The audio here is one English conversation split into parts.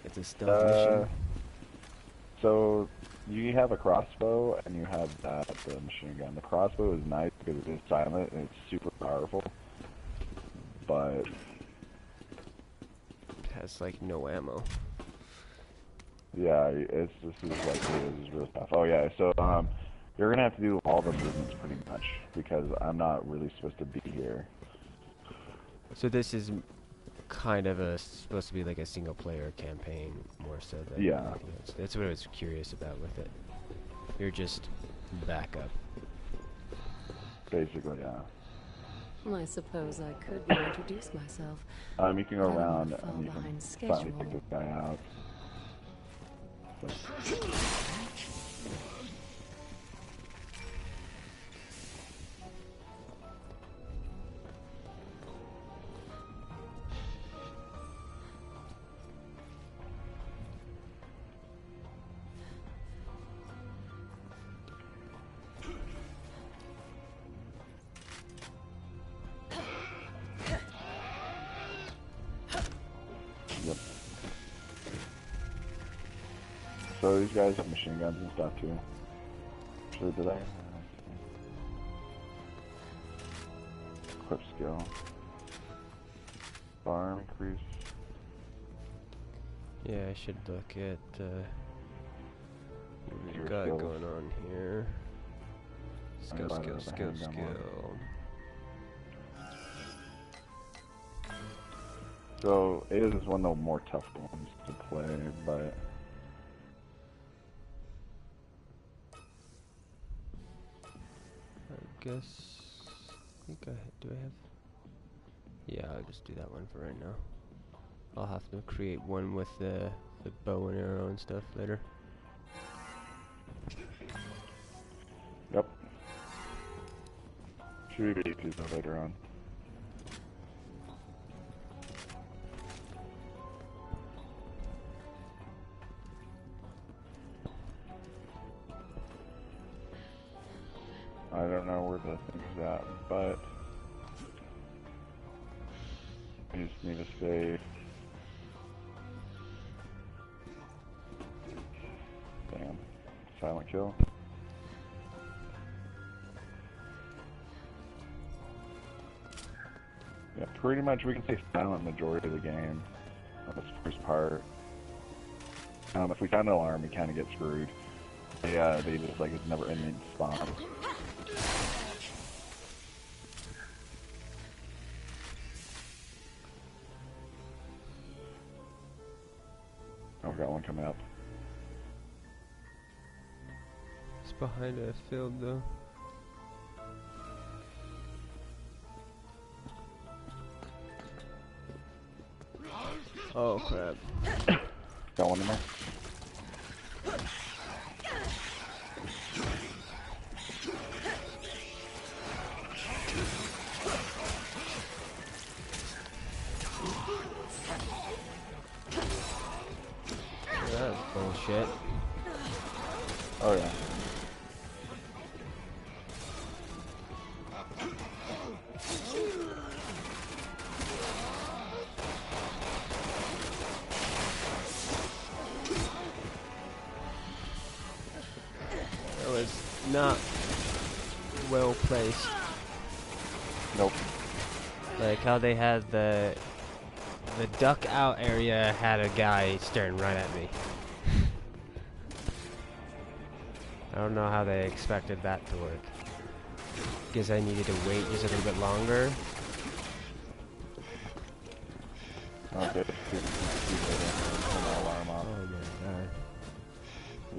It's a stealth mission. So you have a crossbow and you have the machine gun. The crossbow is nice because it is silent and it's super powerful, but It has like no ammo. yeah, this is really tough. Oh yeah, so you're gonna have to do all the movements pretty much because I'm not really supposed to be here. So this is kind of supposed to be like a single player campaign more so than Yeah. anything else. That's what I was curious about with it. You're just backup. Basically, yeah. I suppose I could reintroduce myself. You can go I don't around wanna fall and you can behind finally take this guy out. Yep. So these guys have machine guns and stuff too. Actually, did I? Equip skill. Farm increase. Yeah, I should look at what we've Your got skills. going on here. Skill. So it is one of the more tough ones to play, but I guess. I think do I have? Yeah, I'll just do that one for right now. I'll have to create one with the bow and arrow and stuff later. yep. Should be easy though later on. I don't know where the thing's at, but I just need to save. Damn. Silent kill. Yeah, pretty much we can say silent majority of the game on this first part. If we find an alarm, we kind of get screwed. They just like it's never ending spawn. Oh, we got one coming up. It's behind a field though. Oh crap. Got one in there. That's bullshit. Oh yeah. That was not well placed. Nope. Like how they had the duck out area had a guy staring right at me. I don't know how they expected that to work. Guess I needed to wait just a little bit longer. Okay. Turn the alarm off. Oh my god.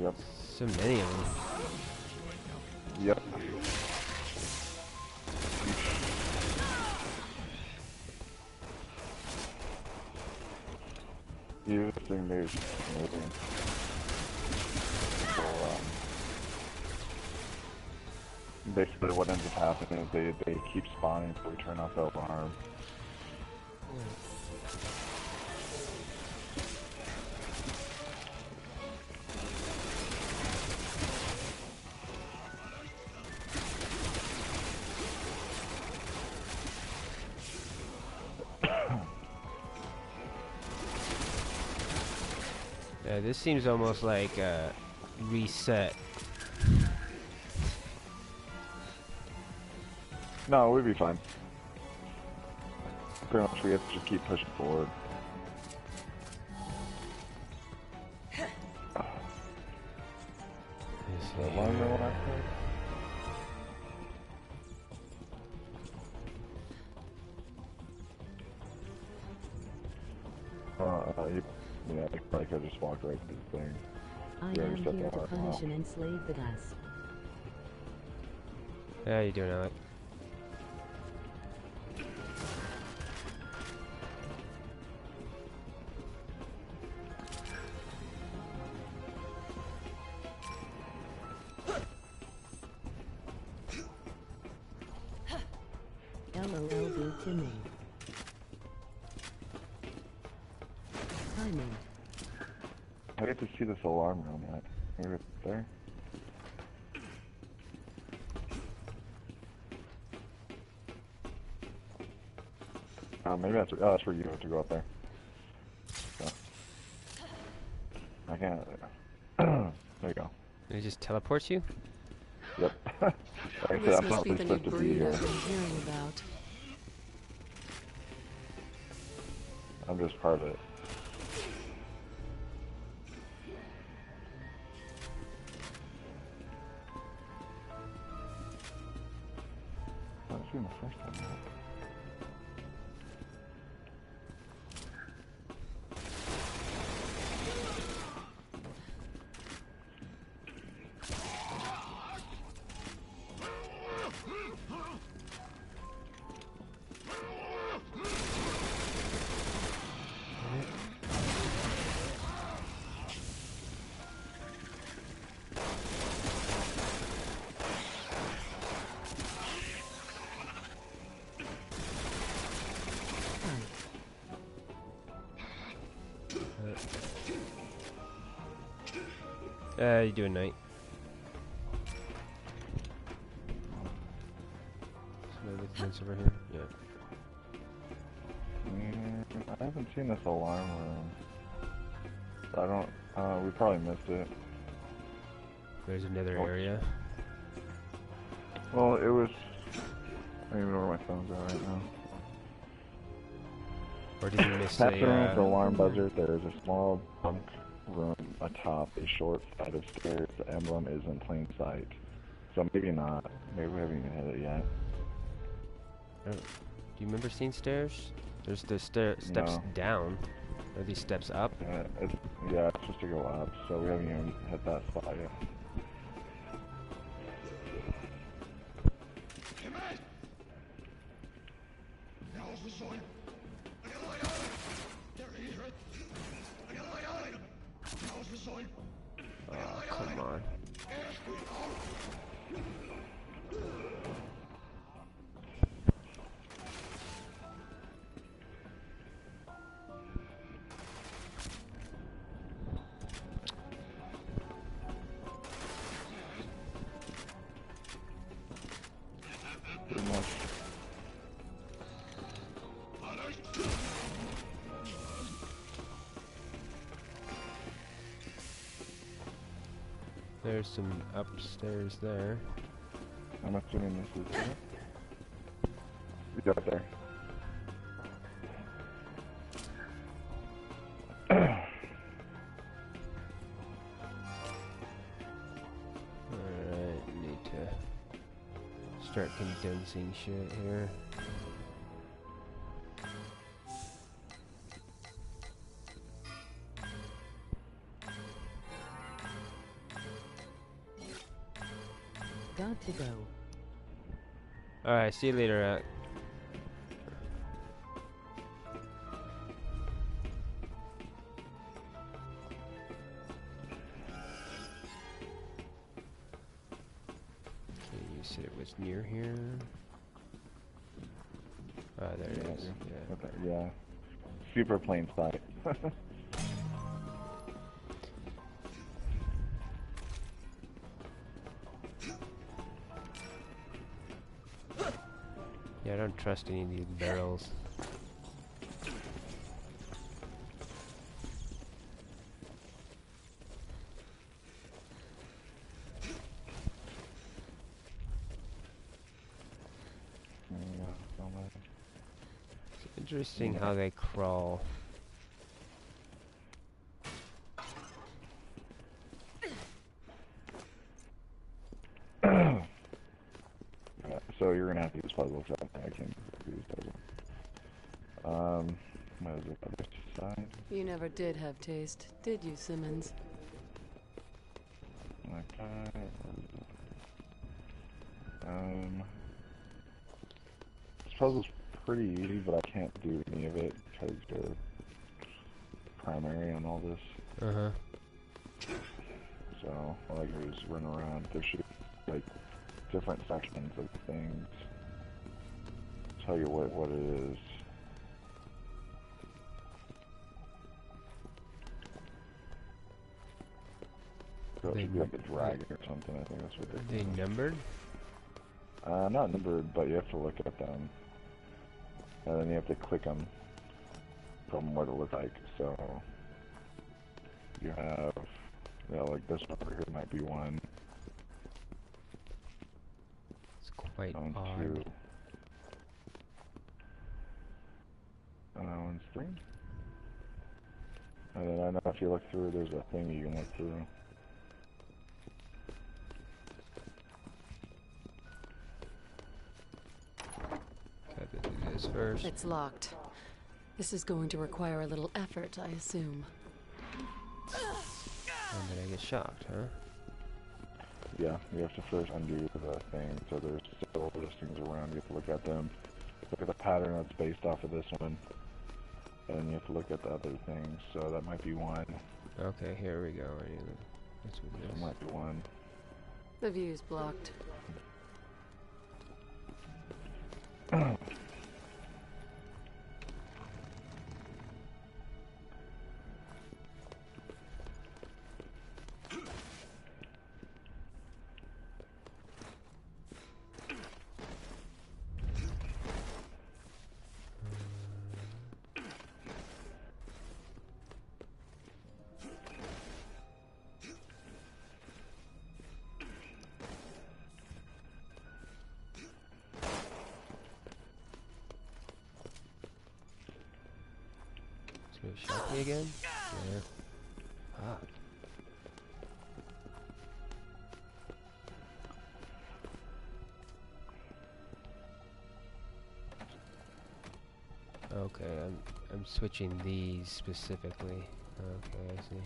Yep. So many of them. Yep. Using these moving. So, basically what ends up happening is they keep spawning until we turn off the alarm. This seems almost like reset. No, we'd be fine. Pretty much we have to just keep pushing forward. The alarm bell active? Yeah, I probably could have just walked right through the thing. I Yeah, am we set here the to alarm punish off. and enslave the dust. How you doing, Alec? LOL to me. Timing. I get to see this alarm room yet. Maybe it's there? Maybe that's, that's where you have to go up there. So. I can't. There you go. Did it just teleport you? Yep. Like I said, This I'm must be probably the new supposed to be breed here. I've been hearing about. I'm just part of it. I've seen the first time. You doing night? Somebody over here? Yeah. I haven't seen this alarm room. I don't, we probably missed it. There's another Oh. area. Well, it was, I don't even know where my phone's at right now. Or did you miss Past the room with the a, alarm buzzer, there is a small bunk room atop a short flight of stairs. The emblem is in plain sight. So maybe not. Maybe we haven't even hit it yet. do you remember seeing stairs? There's the steps No. down. Are these steps up? Yeah, it's supposed to go up, so we haven't even hit that spot yet. Oh, come on. Pretty much. There's some upstairs there. I'm assuming this is it. We got there. Alright, need to start condensing shit here. Got to go. Alright, see you later, Alec. Okay, you said it was near here. Ah, there it is. Yeah. Okay, yeah. Super plain sight. Yeah, I don't trust any of these barrels. interesting how they crawl. So you're gonna have to use puzzles. I can use puzzles. What is it? Other side? You never did have taste, did you, Simmons? Okay. This puzzle's pretty easy, but I can't do any of it because you're primary on all this. Uh-huh. So all I can do is run around. There should be like different sections of things. Tell you what it is. So it should be like a dragon or something. I think that's what Are they numbered? Not numbered, but you have to look at them. And then you have to click them from what it looks like. So you have, yeah, like this one over here might be one. It's quite One, odd. two. One's three. And then I know if you look through, there's a thing you can look through. Got to do this first. It's locked. This is going to require a little effort, I assume. And then I get shocked, huh? Yeah, you have to first undo the thing. So there's still those things around. You have to look at them. Look at the pattern that's based off of this one. And you have to look at the other things. So that might be one. Okay, here we go. That's what That this. might be one. The view's blocked. Gonna shock me again? Yeah. Ah. Okay, I'm switching these specifically. Okay, I see.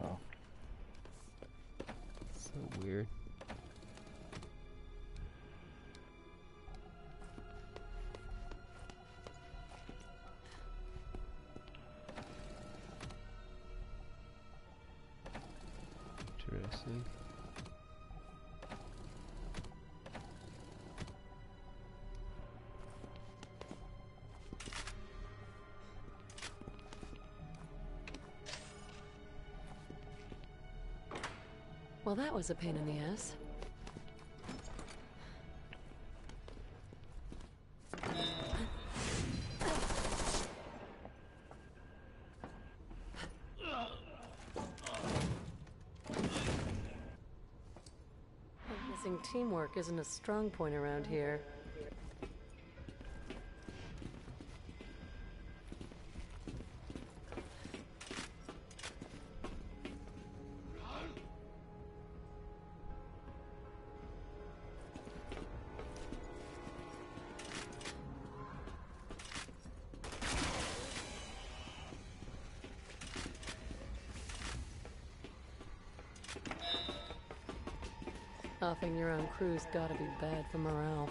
Oh. So weird. Interesting. Well, that was a pain in the ass. I'm guessing teamwork isn't a strong point around here. Offing your own crew's gotta be bad for morale.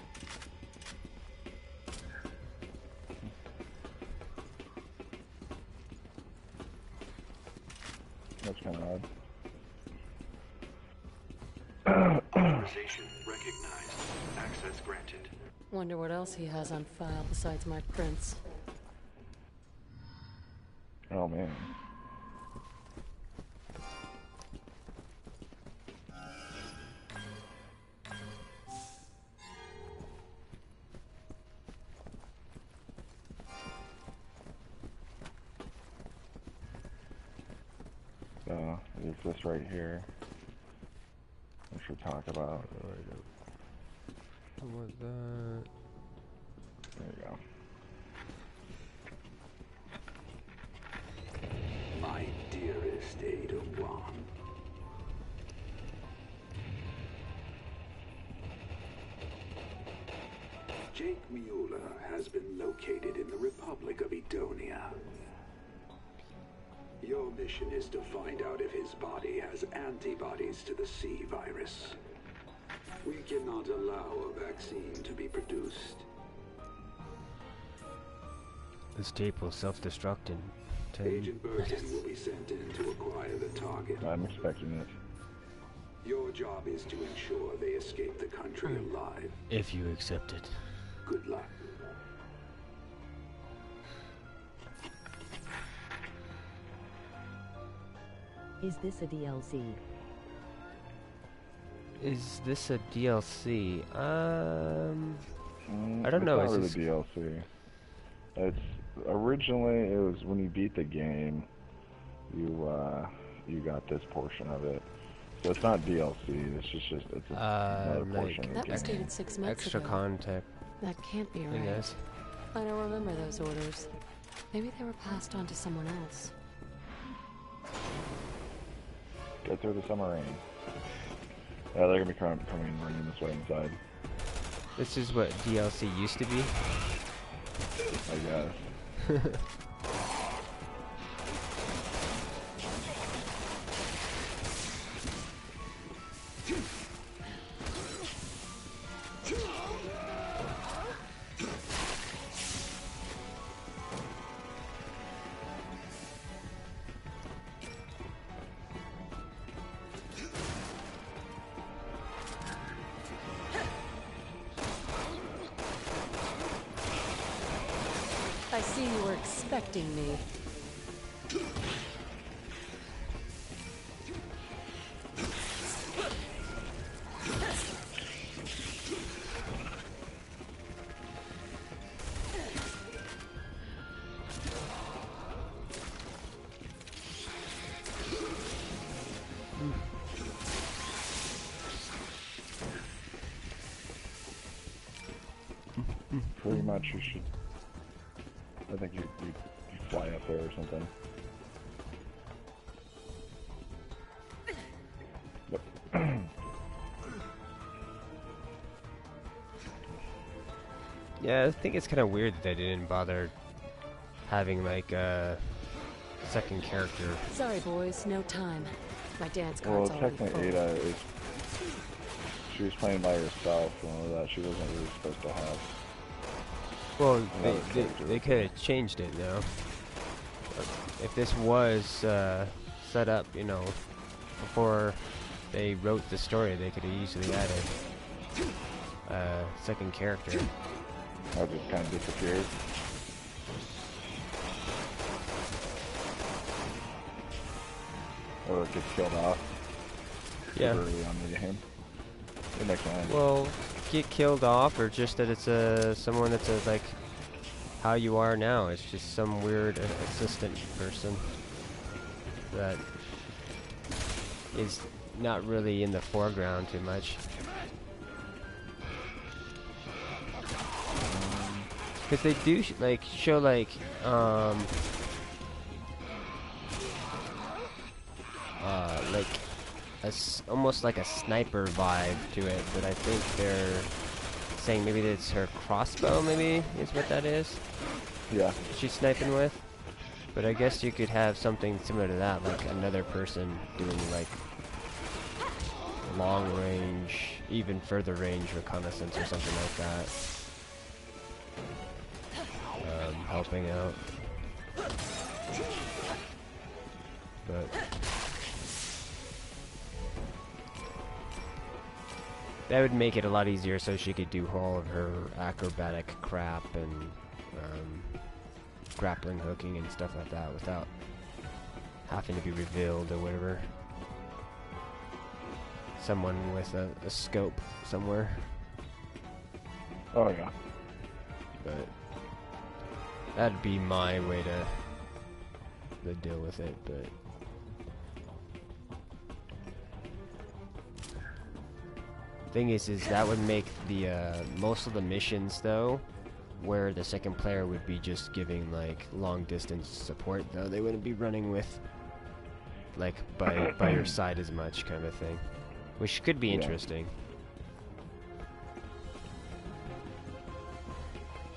That's kind of odd. recognized. Access granted. Wonder what else he has on file besides my prints. Oh man. So, there's this right here. We should talk about. What was that? There you go. My dearest Ada One. Jake Mueller has been located in the Republic of Edonia. Your mission is to find out if his body has antibodies to the C virus. We cannot allow a vaccine to be produced. This tape will self-destruct in 10 Agent Burton will be sent in to acquire the target. I'm expecting it. Your job is to ensure they escape the country alive. if you accept it. Good luck. Is this a DLC? Is this a DLC? I don't it's know. Not Is really this DLC. It's originally it was when you beat the game, you got this portion of it. So it's not DLC. It's just it's another portion of the That was game. dated 6 months extra ago. contact? That can't be I right. guess. I don't remember those orders. Maybe they were passed on to someone else. Get through the submarine. Yeah, they're gonna be coming running this way inside. This is what DLC used to be. I guess. I see you were expecting me. Pretty much you should. I think you fly up there or something. Yep. Yeah, I think it's kind of weird that they didn't bother having like a second character. Sorry, boys, no time. My dance Well, card's already full. technically Ada is. She was playing by herself and all that. She wasn't really supposed to have. Well, Another character. they could have changed it now. If this was set up, you know, before they wrote the story, they could have easily added a second character. That just kind of disappeared. Or it gets killed off. Yeah. Early on the game. It makes sense. Well, get killed off, or just that it's someone that's like how you are now. It's just some weird assistant person that is not really in the foreground too much. Because they do show like almost like a sniper vibe to it, but I think they're saying maybe it's her crossbow, maybe is what that is. Yeah. She's sniping with. But I guess you could have something similar to that, like another person doing like long range, even further range reconnaissance or something like that. Helping out. But That would make it a lot easier so she could do all of her acrobatic crap and grappling hooking and stuff like that without having to be revealed or whatever. Someone with a scope somewhere. Oh yeah. But that'd be my way to deal with it, but thing is that would make the most of the missions though, where the second player would be just giving like long distance support though, they wouldn't be running with like by your side as much kind of thing, which could be interesting.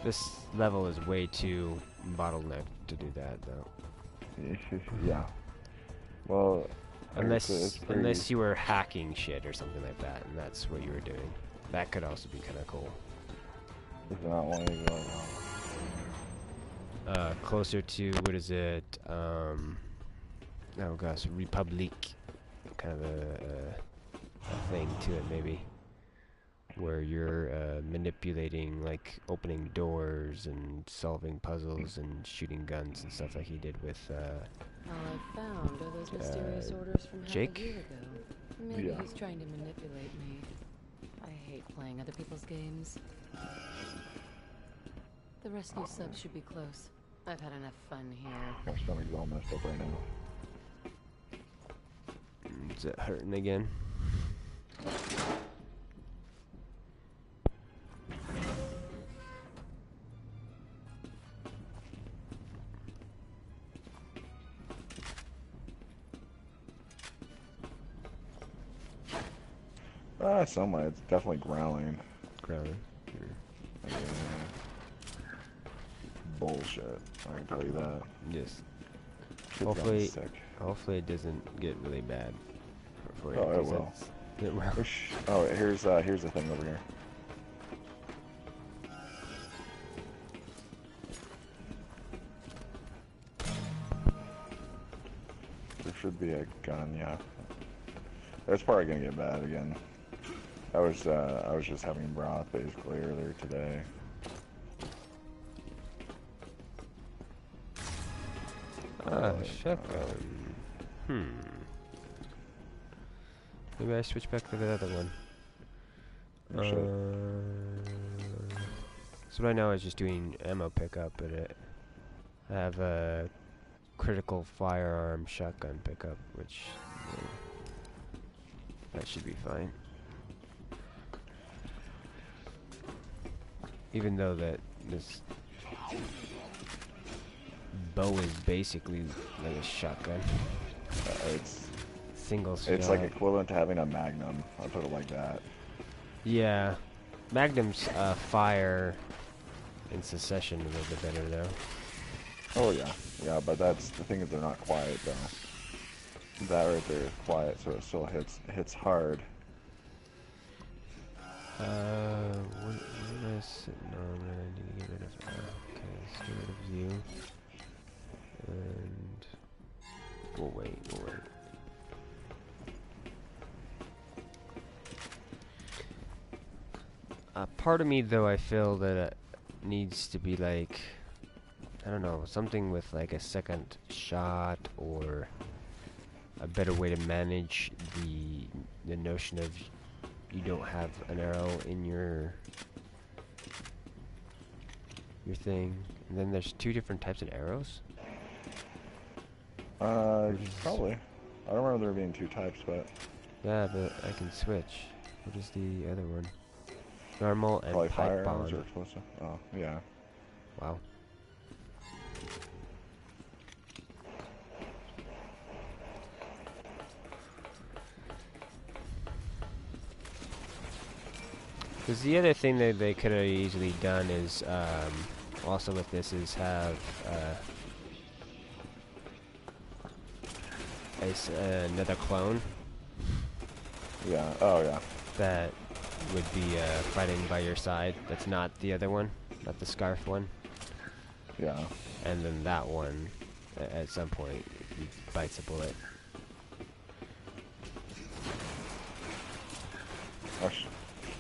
This level is way too bottlenecked to do that though. Yeah. Well, unless you were hacking shit or something like that, and that's what you were doing. That could also be kind of cool. Is not one to go closer to, what is it? Oh gosh, Republic, kind of a thing to it maybe, where you're manipulating, like opening doors and solving puzzles and shooting guns and stuff like he did with. All I've found are those mysterious orders from Jake? half a year ago. Maybe he's trying to manipulate me. I hate playing other people's games. The rescue subs should be close. I've had enough fun here. My stomach's all messed up right now. Is it hurting again? Somewhat. It's definitely growling. Growling. Yeah. Bullshit. I can tell you that. Yes. Kid's sick. Hopefully it doesn't get really bad for you. Oh, it will. It will. Oh, here's the thing over here. There should be a gun, yeah. It's probably gonna get bad again. I was just having broth basically earlier today. Shotgun. Maybe I switch back to the other one. So right now I was just doing ammo pickup, but I have a critical firearm shotgun pickup, which that should be fine. Even though that this bow is basically like a shotgun. It's single shot. It's like equivalent to having a Magnum. I'll put it like that. Yeah, Magnum's fire in succession a little bit better though. Oh yeah, yeah, but that's the thing is they're not quiet though. That right there is quiet, so it still hits hard. What am I sitting on that I need to get rid of? Okay, let's get rid of you. And we'll wait. Part of me though, I feel that it needs to be like, I don't know, something with like a second shot or a better way to manage the notion of you don't have an arrow in your thing. And then there's two different types of arrows? Probably. I don't remember there being two types, but... Yeah, but I can switch. What is the other one? Normal and probably pipe fire bomb. arrows or explosive. Oh, yeah. Wow. Because the other thing that they could have easily done is, also with this, is have another clone. Yeah, oh yeah. That would be fighting by your side. That's not the other one, not the scarf one. Yeah. And then that one, at some point, he bites a bullet.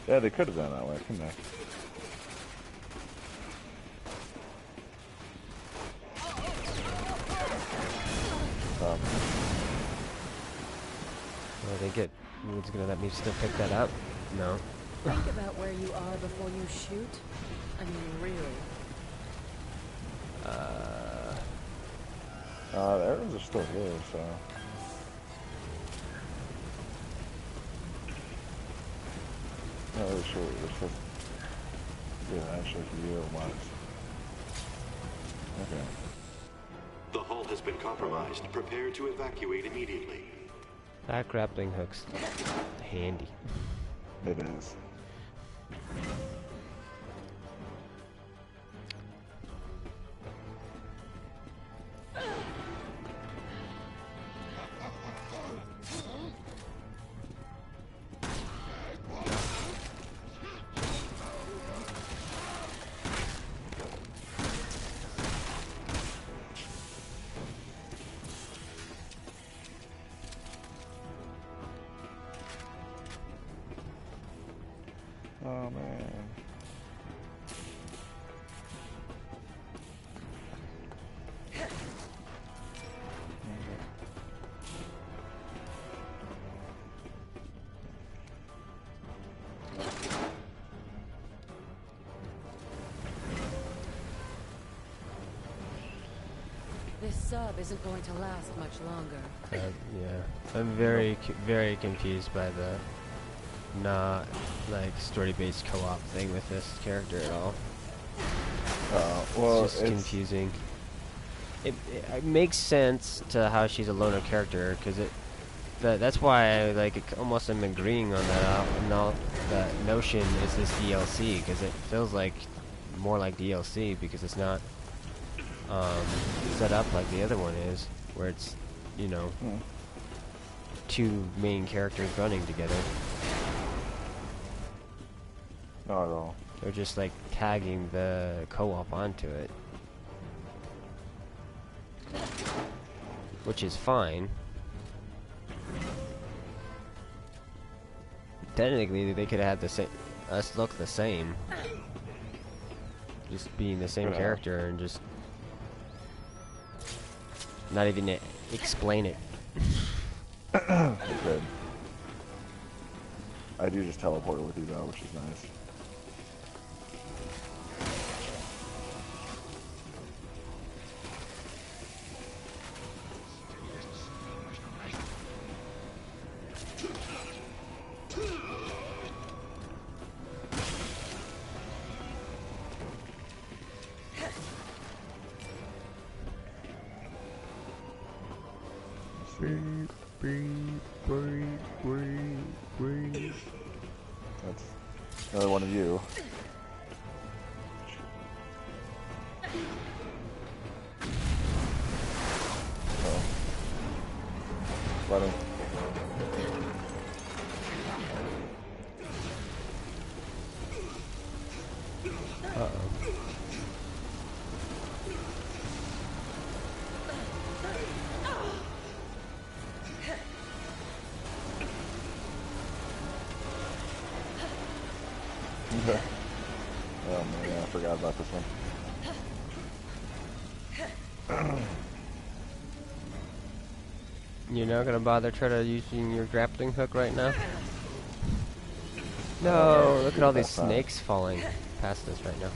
Yeah, they could have done it that way, couldn't they? I think it's gonna let me still pick that up. No. Think about where you are before you shoot. I mean, really. The arrows are still here, so. Not really sure what we're supposed to do actually for you or what. Okay. The hull has been compromised. Prepare to evacuate immediately. That grappling hook's handy. It is. Oh man. This sub isn't going to last much longer. Yeah, I'm very confused by the not like story-based co-op thing with this character at all. Well, it's just confusing. It makes sense to how she's a loner character because that's why I like almost am agreeing on that that notion is this DLC because it feels like more like DLC because it's not set up like the other one is where it's two main characters running together. Not at all. They're just like tagging the co-op onto it, which is fine. Technically, they could have us look the same, just being the same character and just not even explain it. Good. I do just teleport with you though, which is nice. That's another one of you. Oh. Let him. Oh man, I forgot about this one. You're not gonna bother try to using your grappling hook right now? No, look at all these snakes falling past us right now.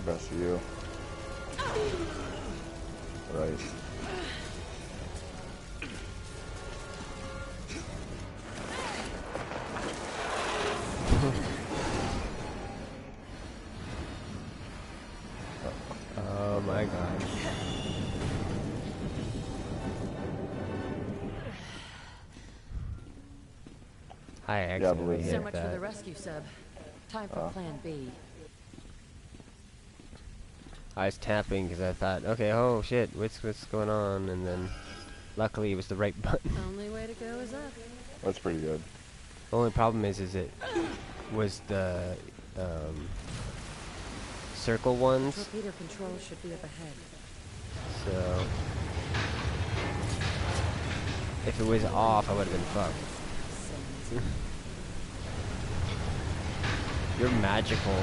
Best of you. Right. Oh my god. I accidentally hit So much for the that. rescue sub. Time for plan B. I was tapping because I thought, okay, oh shit, what's going on? And then, luckily, it was the right button. Only way to go is up. That's pretty good. The only problem is it was the circle ones. Torpedo control should be up ahead. So if it was off, I would have been fucked. You're magical.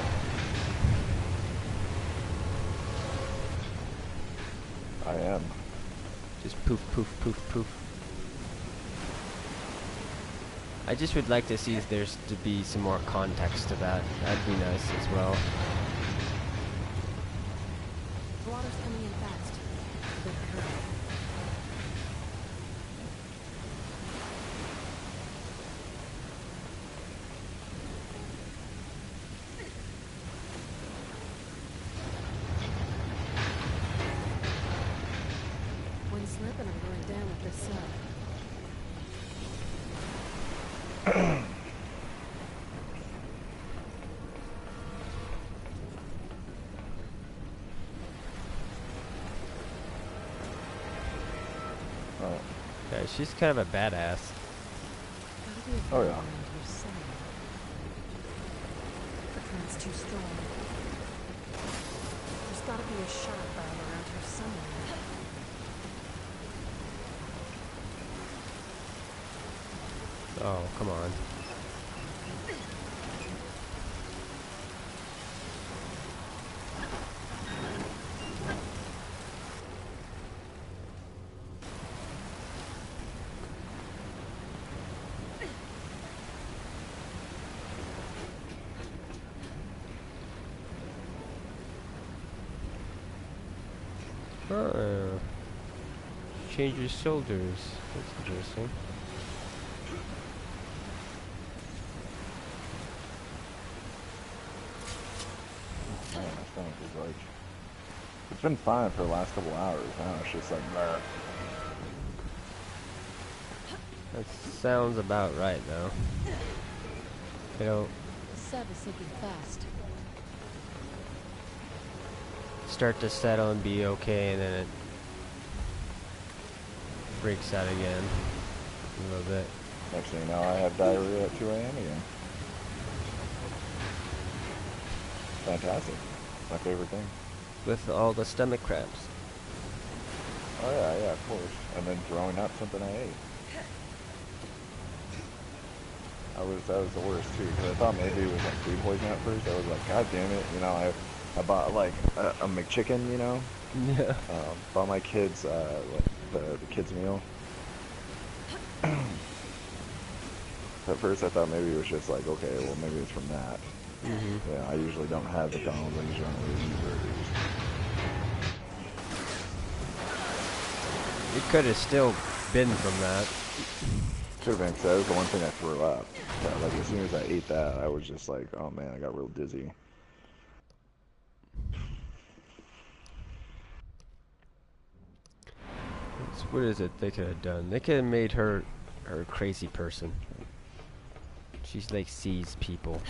I am. Just poof, poof, poof, poof. I just would like to see if there's to be some more context to that. That'd be nice as well. The water's coming in fast. Better hurry. One slip and I'm going down with this sun. Oh. Yeah, she's kind of a badass. Gotta be a Oh, fire yeah. around here somewhere. The current's too strong. There's gotta be a shot valve around here somewhere. Oh, come on. Change your shoulders. That's interesting. Man, my stomach is like... It's been fine for the last couple hours. Now it's just like... Bleh. That sounds about right, though. You know, The sub is sinking fast. start to settle and be okay, and then it freaks out again a little bit. Next thing you know, I have diarrhea at 2 a.m. again. Fantastic. My favorite thing. With all the stomach cramps. Oh yeah, yeah, of course. And then throwing up something I ate. That was the worst too, because I thought maybe it was like food poisoning at first. I was like, God damn it, you know, I bought like a McChicken, you know. Yeah. Bought my kids like the kids meal. At first I thought maybe it was just like, okay, well maybe it's from that. Mm-hmm. Yeah, I usually don't have McDonald's. I usually only eat burgers. It could have still been from that. Could have been, 'cause that was the one thing I threw up. Yeah, like as soon as I ate that, I was just like, oh man, I got real dizzy. What is it they could have done? They could have made her a crazy person. She's like sees people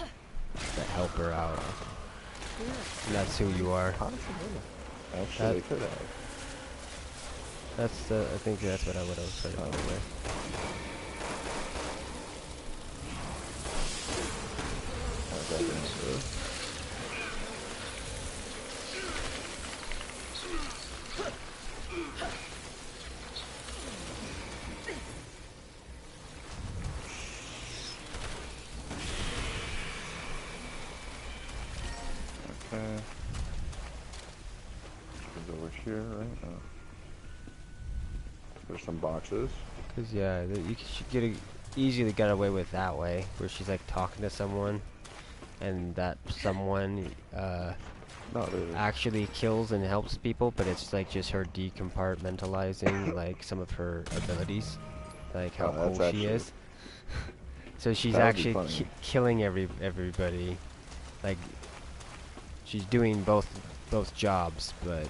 that help her out. And that's who you are. Actually, they could have. That's I think that's what I would have tried to go with. Okay. Goes over here, right? Oh. There's some boxes. Cause yeah, you should easily get away with that way, where she's like talking to someone, and that someone No, dude. actually kills and helps people, but it's like just her decompartmentalizing like some of her abilities, like how Oh, that's cool she actually- is. So she's That would be actually funny. killing everybody. Like she's doing both jobs, but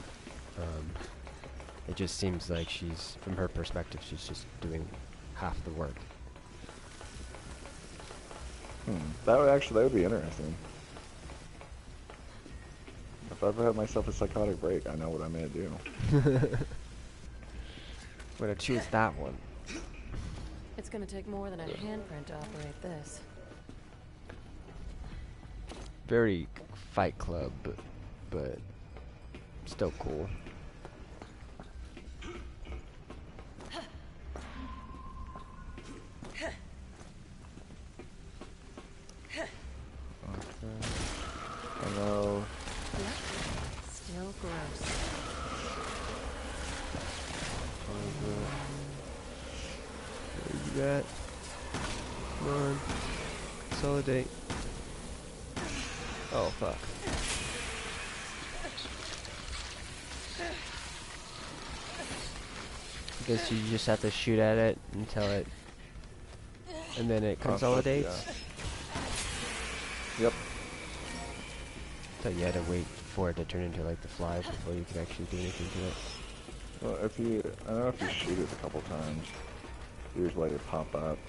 it just seems like she's, from her perspective, she's just doing half the work. That would be interesting. If I ever have myself a psychotic break, I know what I'm gonna do. I'm gonna choose that one. It's gonna take more than a handprint to operate this. Very Fight Club, but still cool. that. Come on. Consolidate. Oh, fuck. I guess you just have to shoot at it until it... And then it consolidates? Yeah. Yep. I thought you had to wait for it to turn into like the flies before you could actually do anything to it. Well, if you... I don't know if you shoot it a couple times. You just let it pop up.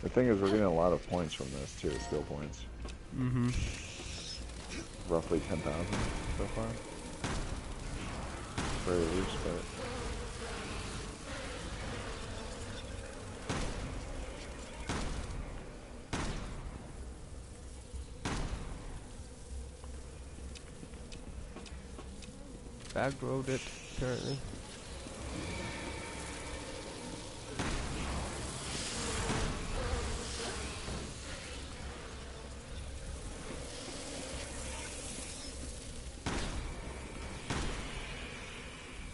The thing is, we're getting a lot of points from this too, skill points. Mm-hmm. Roughly 10,000 so far. Very loose, but... Backroad it, apparently.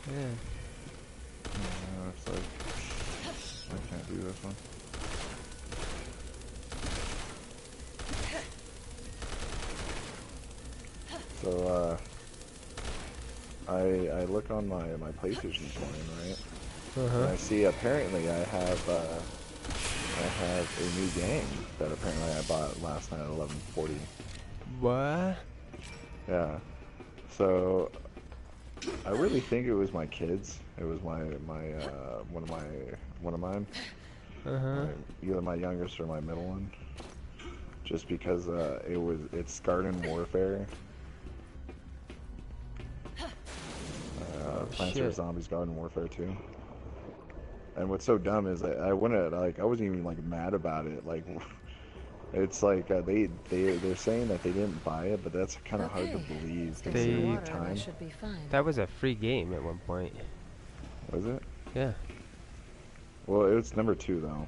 Yeah. It's like... I can't do this one. So, I look on my PlayStation this morning, right? And I see apparently I have a new game that apparently I bought last night at 11:40. What? Yeah. So I really think it was my kids. It was one of mine. Either my youngest or my middle one. Just because it's Garden Warfare. Plants vs Zombies Garden Warfare 2. And what's so dumb is I wasn't even like mad about it. Like, it's like they're saying that they didn't buy it, but that's kind of hard to believe considering the time. That was a free game at one point. Was it? Yeah. Well, it was number 2 though.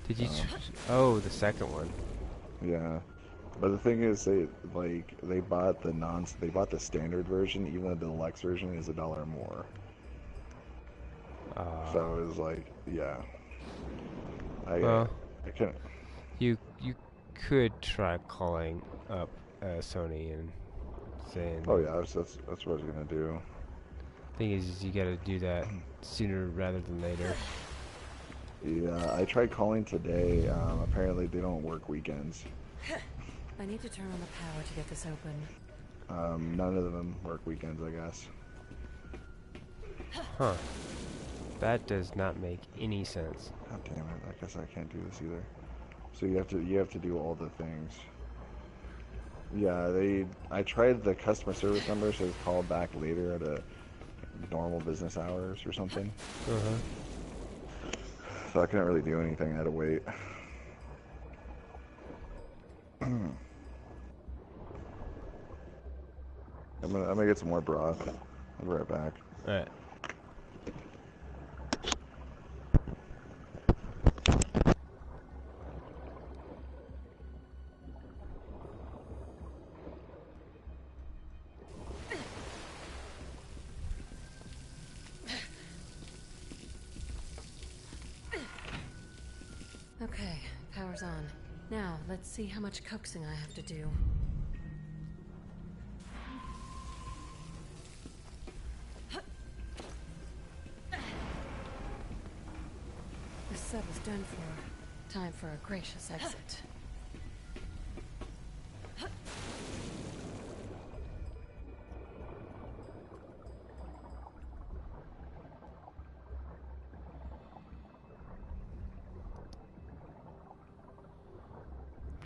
Did you? Oh, the second one. Yeah. But the thing is, they bought the standard version, even though the deluxe version is $1 more. So it was like, yeah. I can't. You could try calling up Sony and saying. Oh yeah, that's what I was gonna do. Thing is, you gotta do that sooner rather than later. Yeah, I tried calling today. Apparently, they don't work weekends. I need to turn on the power to get this open. None of them work weekends, I guess. Huh. That does not make any sense. God damn it! I guess I can't do this either. So you have to do all the things. Yeah, I tried the customer service number, so it's called back later at a normal business hours or something. So I couldn't really do anything. I had to wait. I'm gonna get some more broth. I'll be right back. All right. Okay, power's on. Now, let's see how much coaxing I have to do. The sub is done for. Time for a gracious exit.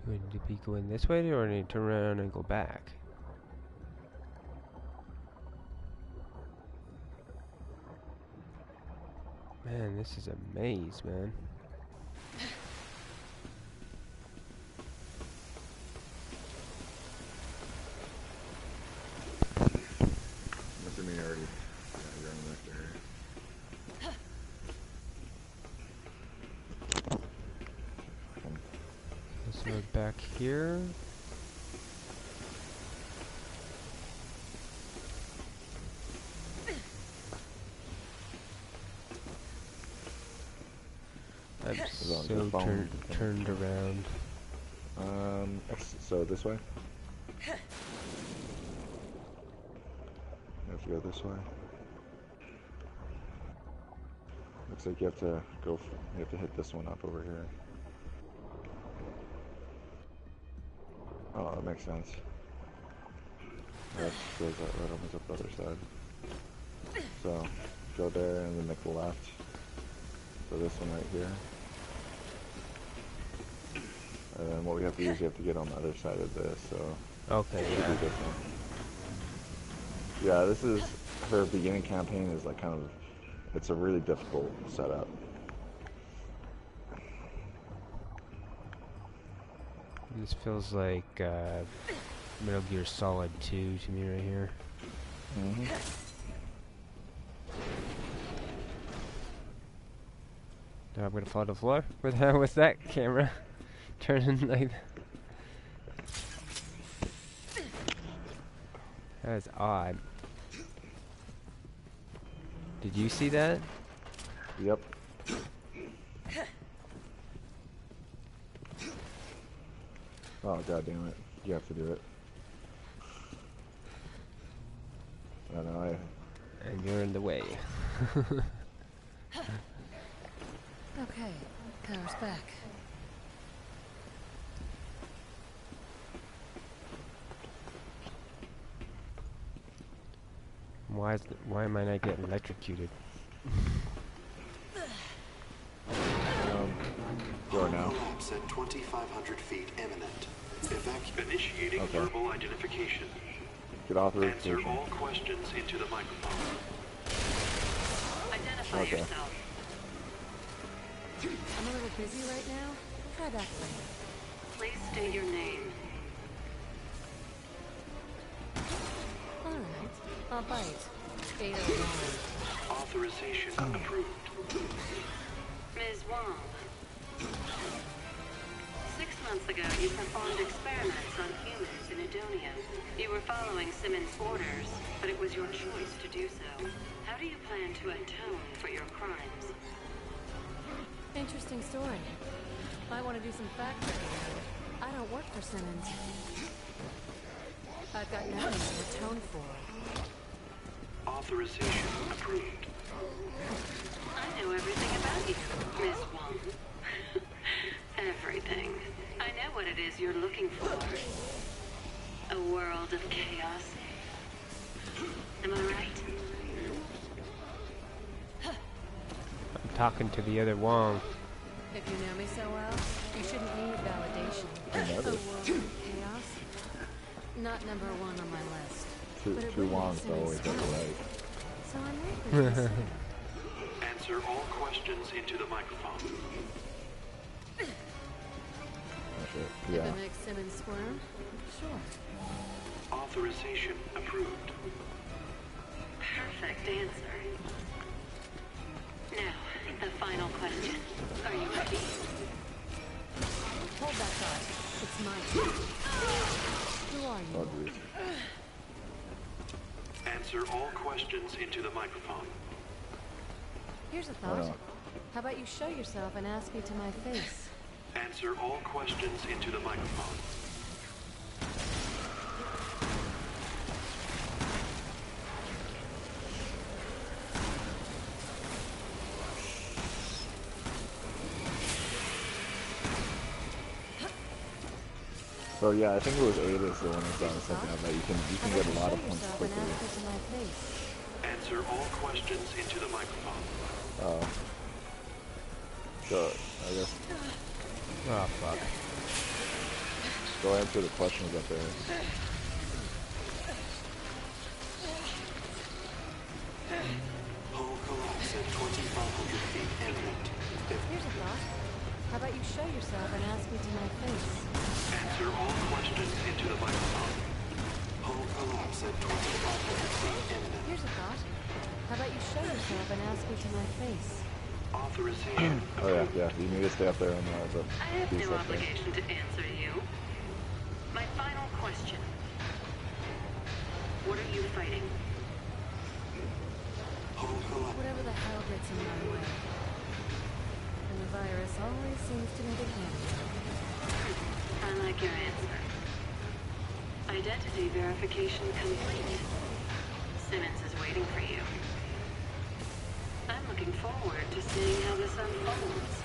Do we need to be going this way, or need to turn around and go back? Man, this is a maze, man. I'm assuming you already, yeah, you're in the next area. Let's go back here. I'm so turned around. So this way? You have to go this way. Looks like you have to go, you have to hit this one up over here. Oh, that makes sense. That goes that opens up the other side. So, go there and then make the left. So this one right here. And then what we have to do is you have to get on the other side of this, so... Okay, yeah. This one. Yeah, this is, her beginning campaign is like kind of, it's a really difficult setup. This feels like Metal Gear Solid 2 to me right here. Mm-hmm. I'm gonna fall to the floor with that camera turning like that. That is odd. Did you see that? Yep. Oh, god damn it. You have to do it. I know, And you're in the way. Okay, power's back. Why am I not getting electrocuted? Go now. Collapse at 2,500 feet imminent. Initiating verbal identification. Get authorization. Answer all questions into the microphone. Identify yourself. I'm a little busy right now. Try back later. Please state your name. Alright, I'll bite. 801. Authorization approved. Ms. Wong. 6 months ago, you performed experiments on humans in Edonia. You were following Simmons' orders, but it was your choice to do so. How do you plan to atone for your crimes? Interesting story. I want to do some fact-checking on it. I don't work for Simmons. I've got nothing to atone for. Authorization approved. I know everything about you, Miss Wong. Everything. I know what it is you're looking for. A world of chaos. Am I right? I'm talking to the other Wong. If you know me so well, you shouldn't need validation. I know A this. world of chaos? Not number one on my list. But it Two would Wongs make always Simmons have the happy. right. So I'm right with you, sir. Answer all questions into the microphone. If Yeah. it makes Simmons squirm, sure. Authorization approved. Perfect answer. Now, the final question. Are you ready? Hold that thought. It's my turn. Who are Oh, you? geez. Answer all questions into the microphone. Here's a Oh, thought. no. How about you show yourself and ask me to my face? Answer all questions into the microphone. So yeah, I think it was 8 is the one that's on the second that you can get a lot of points Show yourself and quickly. ask me to my face. Answer all questions into the microphone. So I guess Oh fuck. go answer the questions up there. Hull collapse at 2,500 feet. Here's a thought. How about you show yourself and ask me to my face? Answer all questions into the microphone. Hull collapse at 2,500 feet imminent. Here's a thought. How about you show yourself and ask me to my face? Authorization. Oh yeah, yeah. You need to stay up there and the I have piece no up there. obligation to answer you. My final question. What are you fighting? Hull collapse. Whatever the hell gets in my way. And the virus always seems to make a cameo. I like your answer. Identity verification complete. Simmons is waiting for you. I'm looking forward to seeing how this unfolds.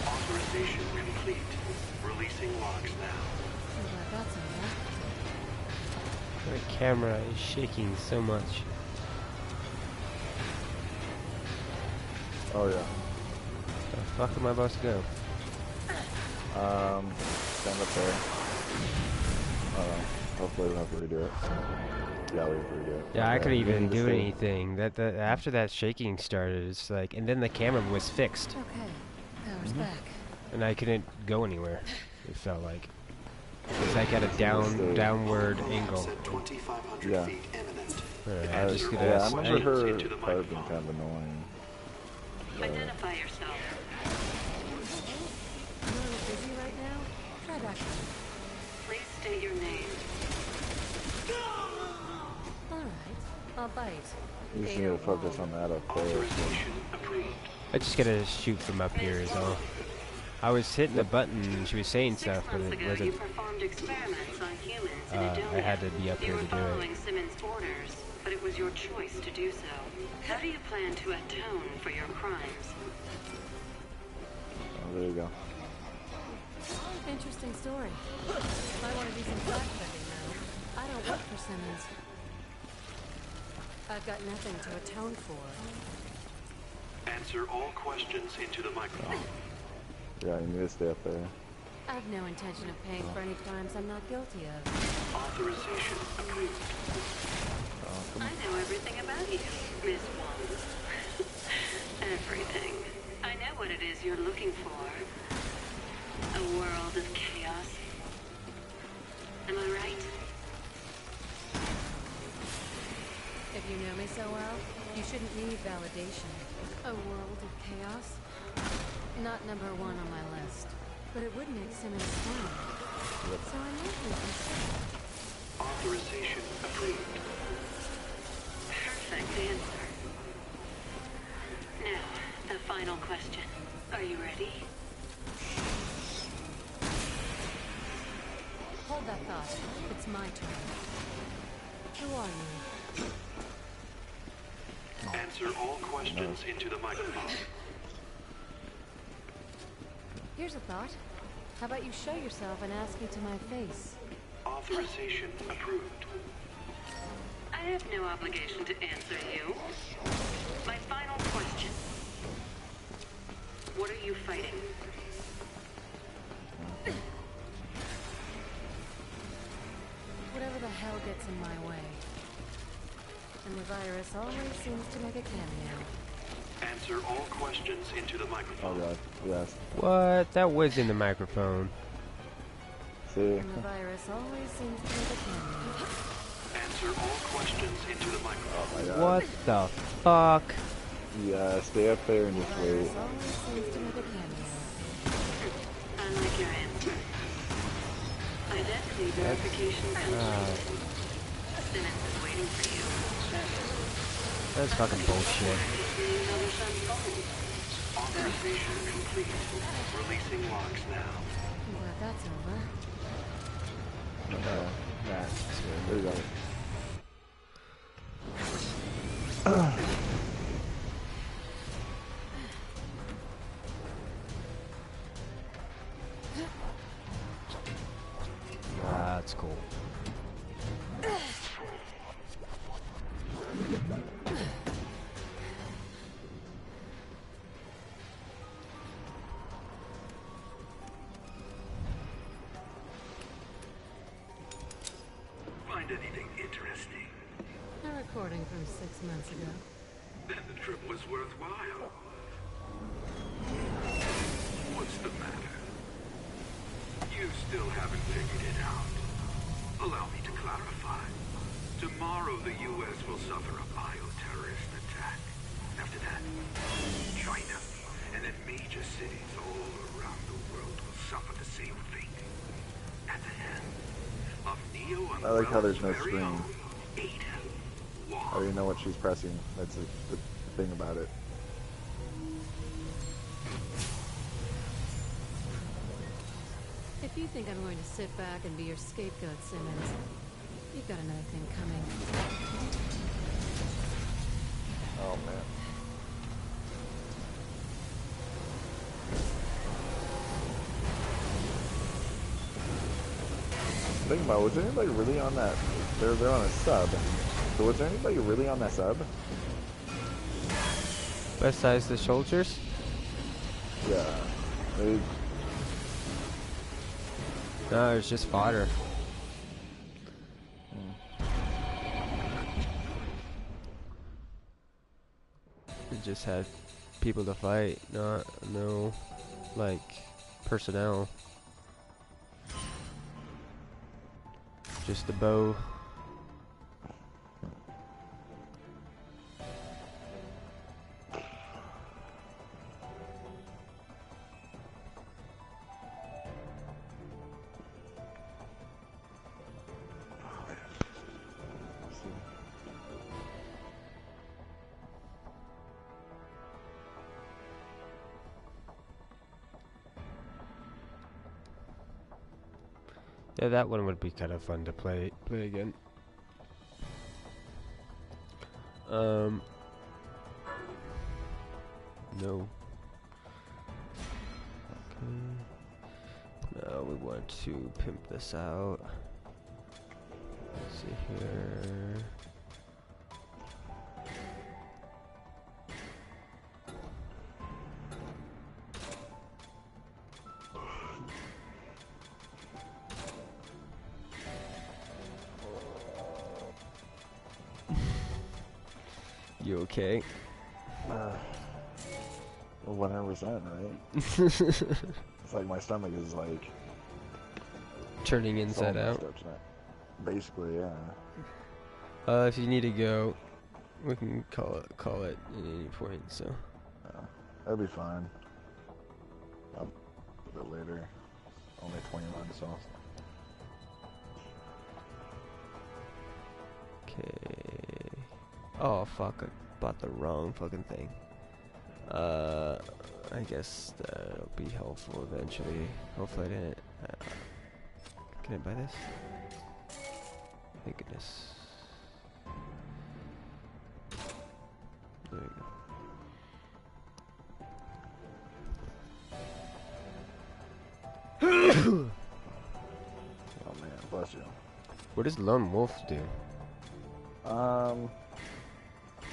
Authorization complete. Releasing logs now. I'm glad that's over. My camera is shaking so much. Oh yeah. The fuck am I supposed to go? Stand up there. Hopefully we'll have to redo it. Yeah, we have to redo it. Yeah, I Okay, couldn't you even need to do stay- anything. That after that shaking started, it's like, and then the camera was fixed, Okay, power's back. and I couldn't go anywhere. It felt like it's like at a downward angle. At 2,500 Yeah. feet imminent. Alright, I, I'm just gonna. yeah, I remember her into the part being microphone. kind of annoying. Identify yourself. I'm a little busy right now. Try back. Please state your name. Alright, I'll bite. You just need to focus on that up there. Authorization approved. I just gotta shoot from up here is all. I was hitting the button and she was saying 6 stuff, but months it ago, you wasn't. performed experiments on humans in Adonia. I had to be up You here were to do following it. Simmons' orders, but it was your choice to do so. How do you plan to atone for your crimes? Oh, there you go. Interesting story. Might want to do some fact checking now. I don't work for Simmons. I've got nothing to atone for. Answer all questions into the microphone. Yeah, you need to stay up there. I have no intention of paying for any crimes I'm not guilty of. Authorization approved. I know everything about you, Miss Wong. Everything. I know what it is you're looking for. A world of chaos. Am I right? If you know me so well, you shouldn't need validation. A world of chaos? Not number one on my list. But it would make Simmons smile. So I might reconsider. Authorization approved. Perfect answer. Now, the final question. Are you ready? Hold that thought. It's my turn. Who are you? Answer all questions into the microphone. Here's a thought. How about you show yourself and ask me to my face? Authorization approved. I have no obligation to answer you. My final question. What are you fighting? Whatever the hell gets in my way. And the virus always seems to make a cameo. Answer all questions into the Oh microphone. god, yes. What? That was in the microphone. See? And the virus always seems to make a cameo. Answer all questions into the microphone. Oh my god. What the fuck? Yeah, stay up there and The just virus wait. always seems to make a cameo. I like your answer. Identity verification complete. Simmons is waiting for you. That's fucking bullshit. Seeing how this unfolds. Authorization complete. Releasing logs now. I'm glad that's over. There you go. That's cool. Find anything interesting? A recording from 6 months ago. Then the trip was worthwhile. What's the matter? You still haven't figured it out. Allow me to clarify. Tomorrow the U.S. will suffer a bioterrorist attack. After that, China, and then major cities all around the world will suffer the same fate. At the hands of Neo and I like how there's no very screen. own Ada I Wong. already know what she's pressing. That's the thing about it. If you think I'm going to sit back and be your scapegoat, Simmons, you've got another thing coming. Oh man. Think about, was there anybody really on that? They're on a sub. So was there anybody really on that sub? Besides the soldiers? Yeah. They, No, it's just fodder. It just had people to fight, no, like, personnel. Just the bow. Yeah, that one would be kind of fun to play again. No. Okay. Now we want to pimp this out. Let's see here. You okay? 100%, right? It's like my stomach is like Turning inside so out. messed up tonight. Basically, yeah. If you need to go, we can call it at any point. So. That'll be fine. A bit later. Only 21, so. Okay. Oh fuck! I bought the wrong fucking thing. I guess that'll be helpful eventually. Hopefully I didn't. Can I buy this? Thank goodness. There we go. Oh man, bless you. What does Lone Wolf do?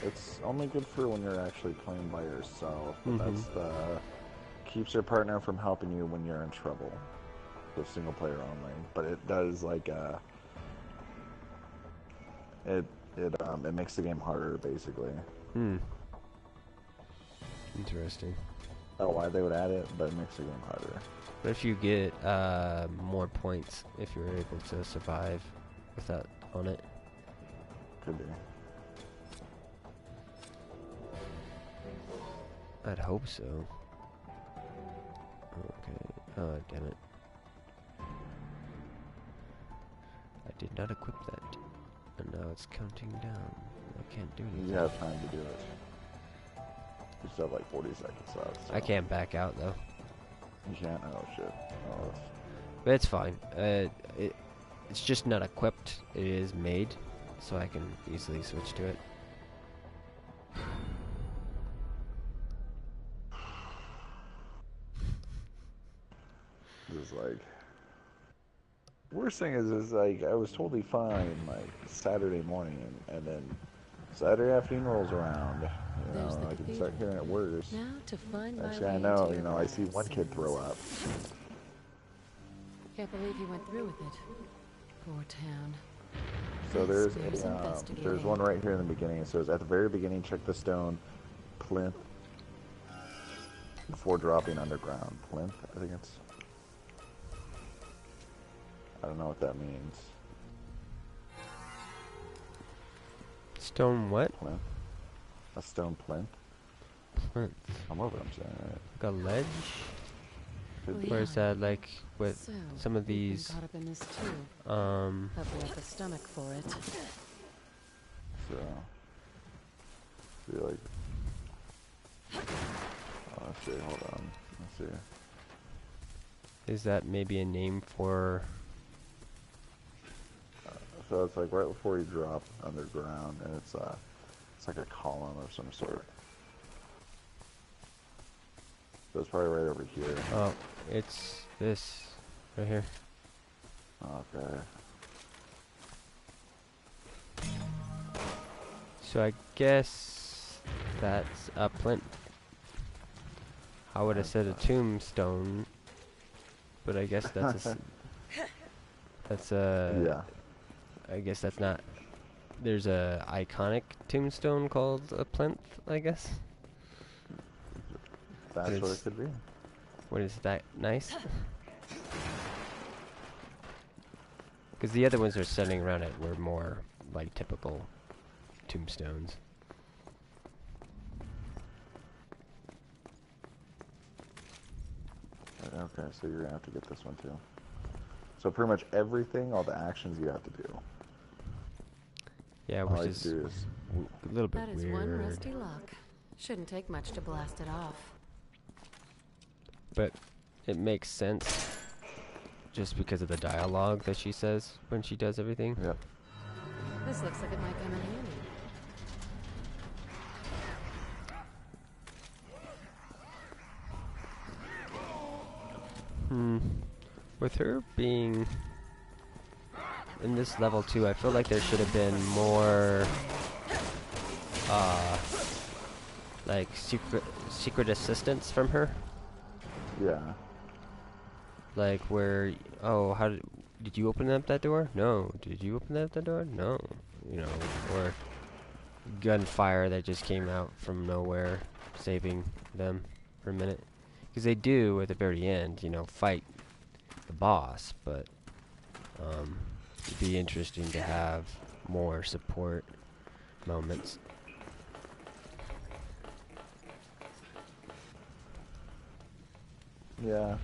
It's only good for when you're actually playing by yourself. But Mhm. that's the keeps your partner from helping you when you're in trouble. With single player only, but it does like it makes the game harder basically. Hmm. Interesting. I don't know why they would add it, but it makes the game harder. What if you get more points if you're able to survive with that on it? Could be. I'd hope so. Okay. Oh, damn it. I did not equip that. And now it's counting down. I can't do anything. You have time to do it. You still have like 40 seconds left. So. I can't back out though. You can't? Oh shit. Oh, But it's fine. It's just not equipped. It is made, so I can easily switch to it. It's like worst thing is like I was totally fine like Saturday morning and then Saturday afternoon rolls around. You There's know, the I can defeater. start hearing it worse. Now to find my Actually, way I know. into You your know, I see heart, one kid throw Simmons. up. Can't believe you went through with it. Poor town. So Yes, there's investigating. there's one right here in the beginning. It says at the very beginning, check the stone plinth. before dropping underground. Plinth, I think it's. I don't know what that means. Stone what? Plinth. A stone plinth. Plinth. I'm over. I'm saying it. Like a ledge? Could be. Or is that like with So, some of you've been these? caught up in this too. Um. Hope you have the stomach for it. So. Be like. Oh, let's see. Hold on. Let's see. Is that maybe a name for? So it's like right before you drop underground, and it's like a column of some sort. So it's probably right over here. Oh, it's this right here. Okay. So I guess that's a plinth. I would have said a tombstone, but I guess that's a. That's a. Yeah. I guess that's not. There's a iconic tombstone called a plinth, I guess. That's what It's- it could be. What is that? Nice? Because the other ones are sitting around it were more like typical tombstones. Okay, so you're gonna have to get this one too. So pretty much everything, all the actions you have to do. Yeah, All which I is do is a little bit That is weird. one rusty lock. Shouldn't take much to blast it off. But it makes sense just because of the dialogue that she says when she does everything. Yep. This looks like it might come in handy. With her being in this level too, I feel like there should have been more like secret assistance from her. Yeah. Like where, oh, how did you open up that door? No. Did you open up that door? No. You know, or gunfire that just came out from nowhere, saving them for a minute. Because they do at the very end, you know, fight the boss, but it'd be interesting to have more support moments. Yeah.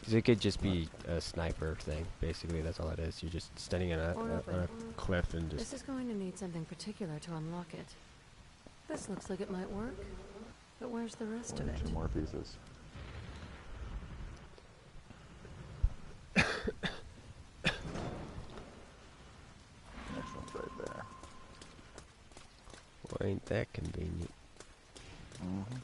'Cause it could just be a sniper thing, basically. That's all it is. You're just standing on a cliff and This just. is going to need something particular to unlock it. This looks like it might work. But where's the rest of Only it? 2 more pieces. Next one's right there. Well, ain't that convenient? Mm-hmm.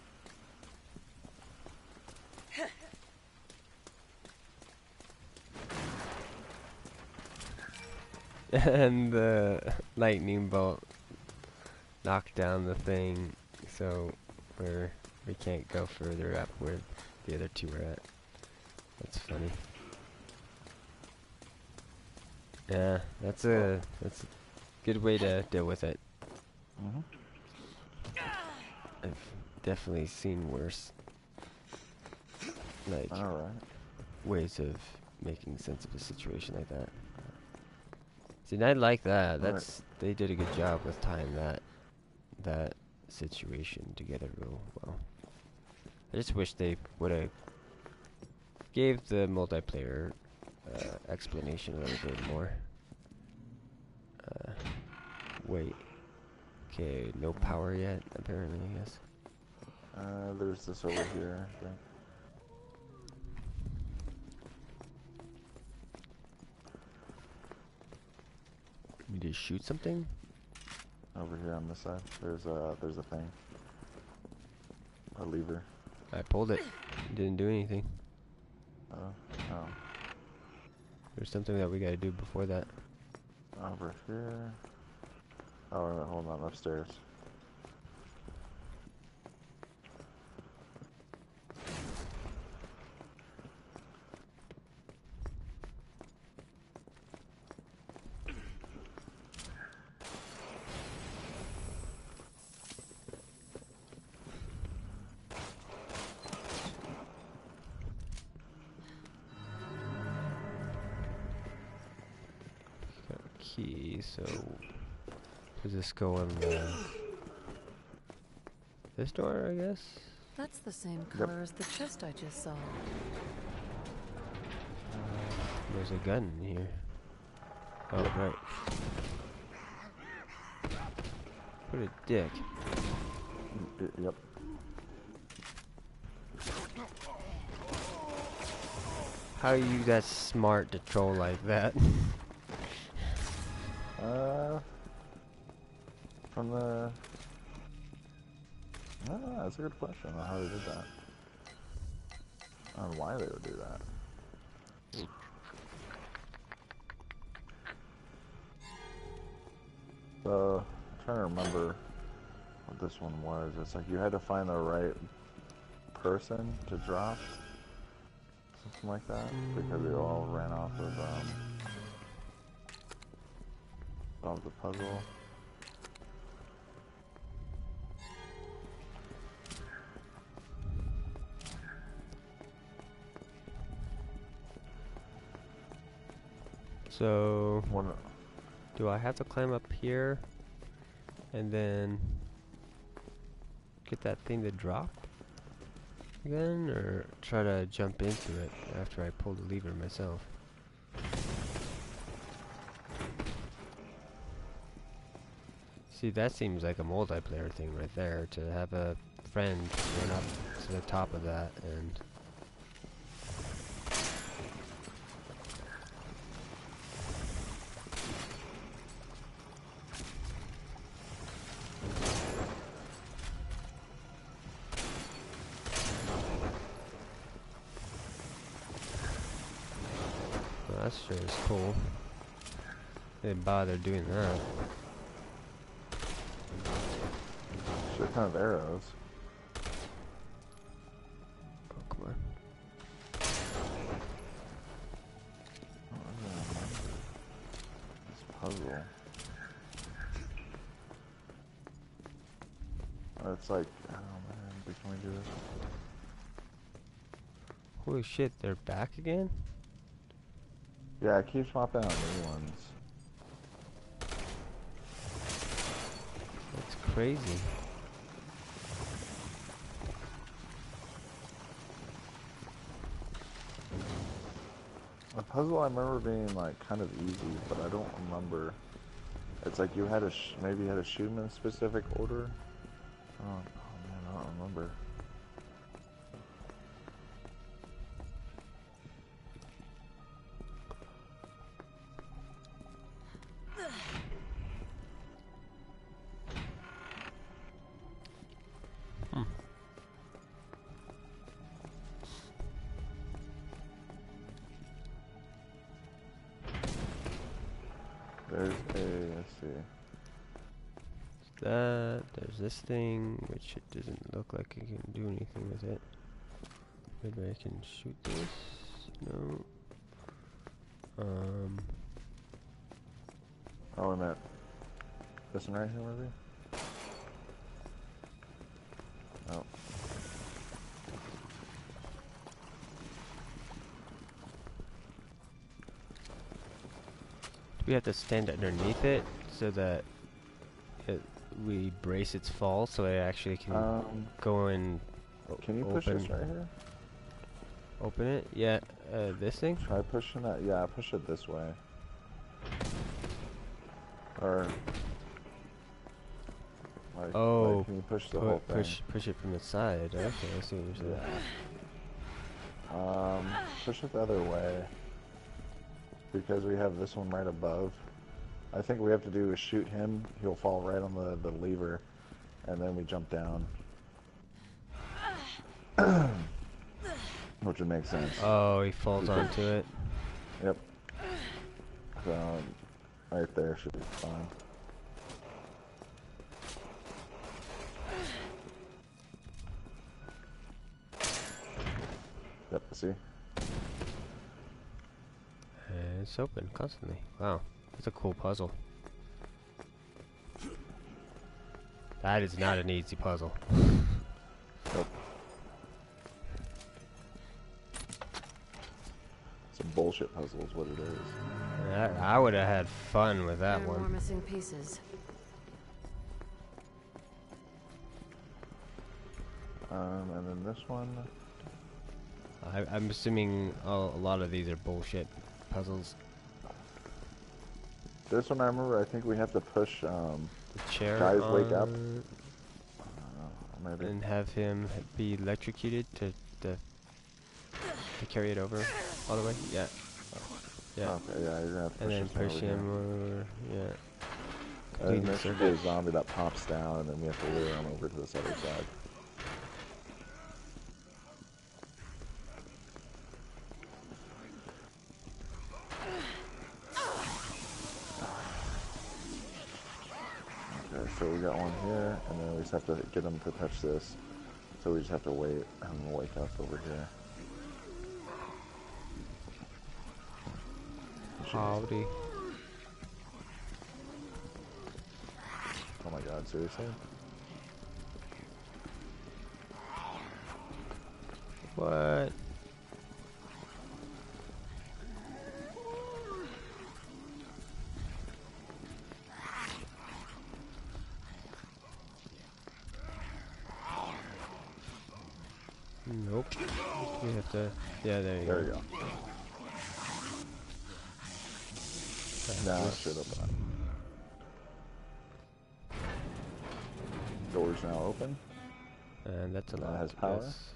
And the lightning bolt knocked down the thing, so we can't go further up where the other two are at. That's funny. Yeah, that's a good way to deal with it. Mm-hmm. I've definitely seen worse, like Alright. ways of making sense of a situation like that. See, and I like that. That's they did a good job with tying that situation together real well. I just wish they would have gave the multiplayer explanation a little bit more. Wait. Okay, no power yet, apparently, I guess. There's this over here, I think. You just shoot something? Over here on this side. There's a thing. A lever. I pulled it. Didn't do anything. Oh. There's something that we gotta do before that. Over here. Oh, wait, hold on, upstairs. key, so does this go in this door, I guess? That's the same color as the chest I just saw. There's a gun in here. Oh, right. What a dick. Yep. How are you that smart to troll like that? From the... that's a good question on how they did that. On why they would do that. So, I'm trying to remember what this one was. It's like you had to find the right person to drop. Something like that. Because they all ran off of the puzzle. So, do I have to climb up here and then get that thing to drop again, or try to jump into it after I pull the lever myself? See, that seems like a multiplayer thing right there, to have a friend run up to the top of that and... That sure is cool. They didn't bother doing that. Shit kind of arrows. Oh, come on. Oh, I don't remember this puzzle. Oh, it's like, oh man, can we do this? Holy shit, they're back again? Yeah, it keeps popping out new ones. That's crazy. The puzzle I remember being like kind of easy, but I don't remember. It's like you had to maybe you had to shoot them in a specific order. Oh man, I don't remember. Let's see. There's this thing, which it doesn't look like you can do anything with it. Maybe I can shoot this? No. Oh, I meant this one right here, maybe? Oh. We have to stand underneath it so that we brace its fall so it actually can go and can you push this right here? Open it? Yeah, this thing? Try pushing that. Yeah, push it this way. Or like, like can you push the whole thing? Push it from the side. Okay, I see what you're saying. Yeah. Push it the other way. Because we have this one right above. I think what we have to do is shoot him. He'll fall right on the lever, and then we jump down. Which would make sense. Oh, he falls onto it. Yep. So, right there should be fine. Yep, see? It's open constantly. Wow, that's a cool puzzle. That is not an easy puzzle. Nope. Some bullshit. bullshit puzzle is what it is. I would have had fun with that There are more one. missing pieces. And then this one. I'm assuming a lot of these are bullshit puzzles. This one I remember. I think we have to push. The chair Guys, on wake up. Maybe. and have him be electrocuted to carry it over all the way. Yeah. Yeah. Okay, yeah, you're gonna have to And push then this one push over him here. over. Yeah. And Completing there the should be circle. a zombie that pops down, and then we have to lure him over to this other side. Okay, so we got one here, and then we just have to get him to touch this. So we just have to wait, have him wake up over here. Howdy. Oh my god, seriously? What? Nope. We have to. Yeah, there you There go. you go. Now it should open up. Door's now open. And that's a lot. has power? Yes.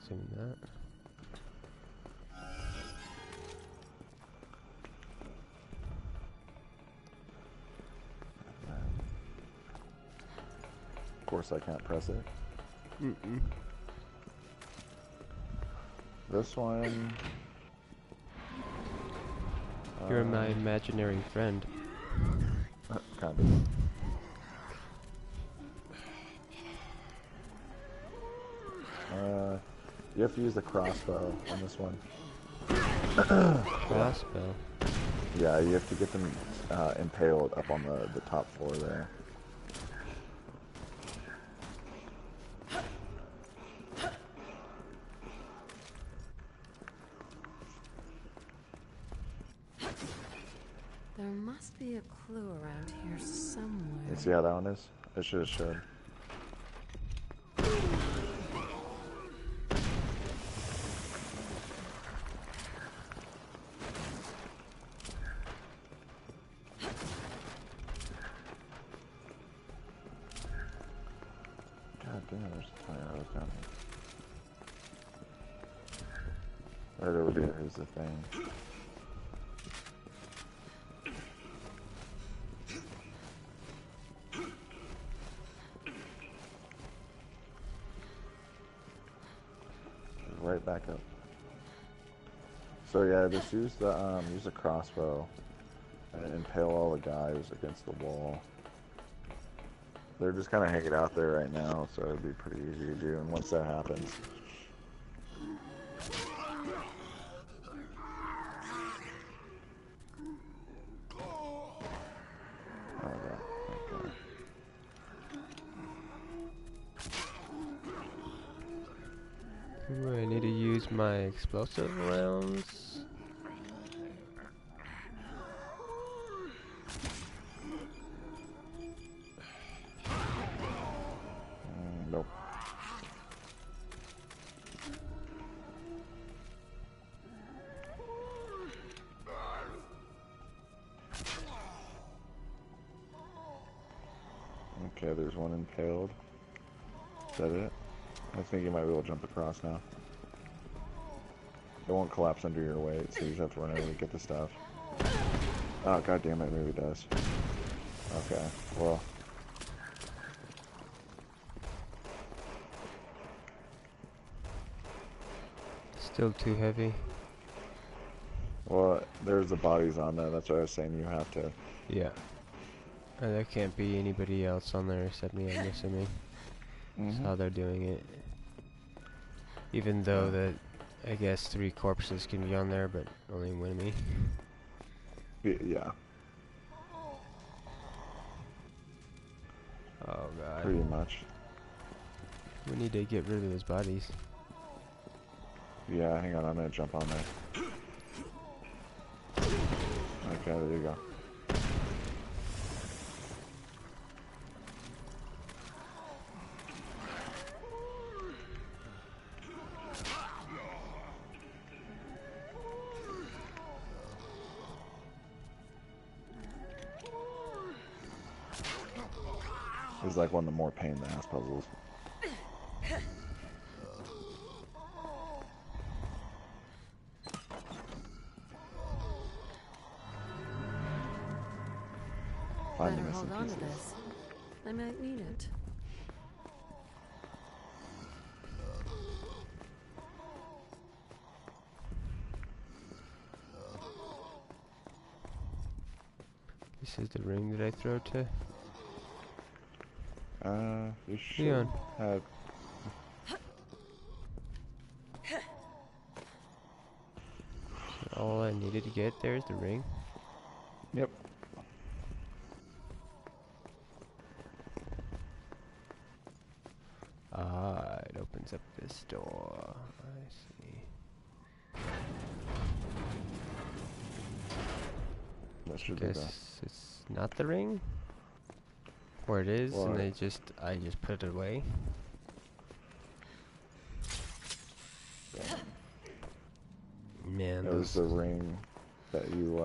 Assuming that. Of course I can't press it. Mm-mm. This one... You're my imaginary friend. Kind of. You have to use the crossbow on this one. Crossbow. Yeah, you have to get them impaled up on the top floor there. There must be a clue around here somewhere. You see how that one is? It should have showed. God damn, there's a ton of arrows down here. Right over there is the thing. Right back up. So yeah, just use the crossbow and impale all the guys against the wall. They're just kind of hanging out there right now, so it'd be pretty easy to do. And once that happens, oh yeah, okay. Do I need to use my explosive rounds? Nope. Okay, there's one impaled. Is that it? I think you might be able to jump across now. It won't collapse under your weight, so you just have to run over to get the stuff. Oh, god damn it, maybe it does. Okay, well. Still too heavy. Well, there's the bodies on there, that's what I was saying, you have to. Yeah. There can't be anybody else on there except me, I'm assuming. That's how they're doing it. Even though that, I guess 3 corpses can be on there, but only one of me. Yeah, Oh god. pretty much. We need to get rid of those bodies. Yeah, hang on, I'm gonna jump on there. Okay, there you go. This is like one of the more pain in the ass puzzles. Find the Better missing hold on to pieces. this. I might need it. This is the ring that I throw to. You should Leon. have. All I needed to get there is the ring. Yep. Ah, it opens up this door. I see. That should be the. Guess it's not the ring? Or it is, and What? I just put it away. Man, It was the ring that you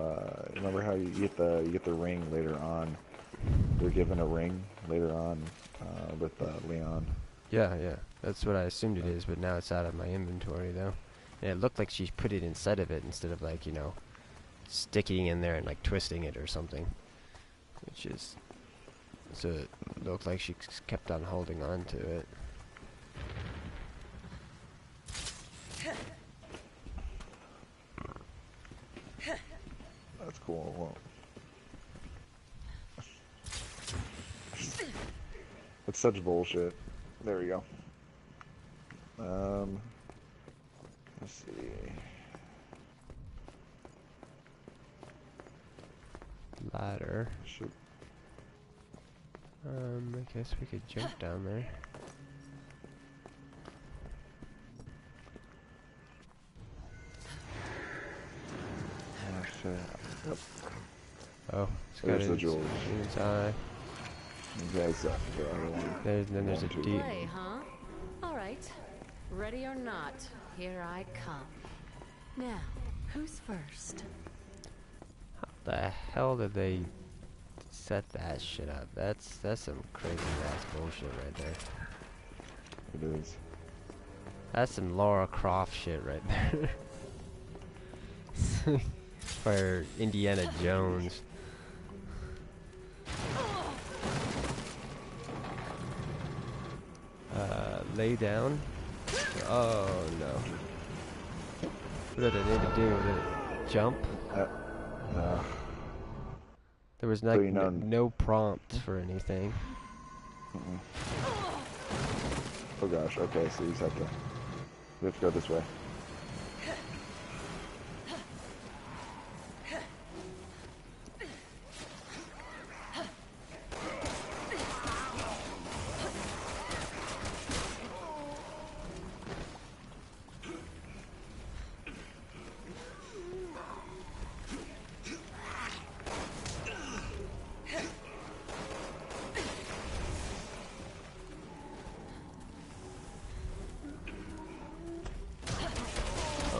remember how you get the ring later on. They're given a ring later on with Leon. yeah, that's what I assumed it is, but now it's out of my inventory though. And it looked like she put it inside of it instead of like, you know, sticking in there and like twisting it or something. Which is, so it looked like she kept on holding on to it. That's cool. Well, it's such bullshit. There we go. Let's see. Ladder. Should I guess we could jump down there. actually. Yep. Oh, it's got There's the its, jewels. its eye. You guys the other one. Then there's a One, two. deep. Play, huh? All right. Ready or not, here I come. Now, who's first? The hell did they set that shit up? That's some crazy ass bullshit right there. It is. That's some Lara Croft shit right there. For Indiana Jones. Lay down. Oh no. What did I need to do? Did it jump? There was like you know- no prompt for anything. Oh gosh. Okay, so you just have to. We have to go this way.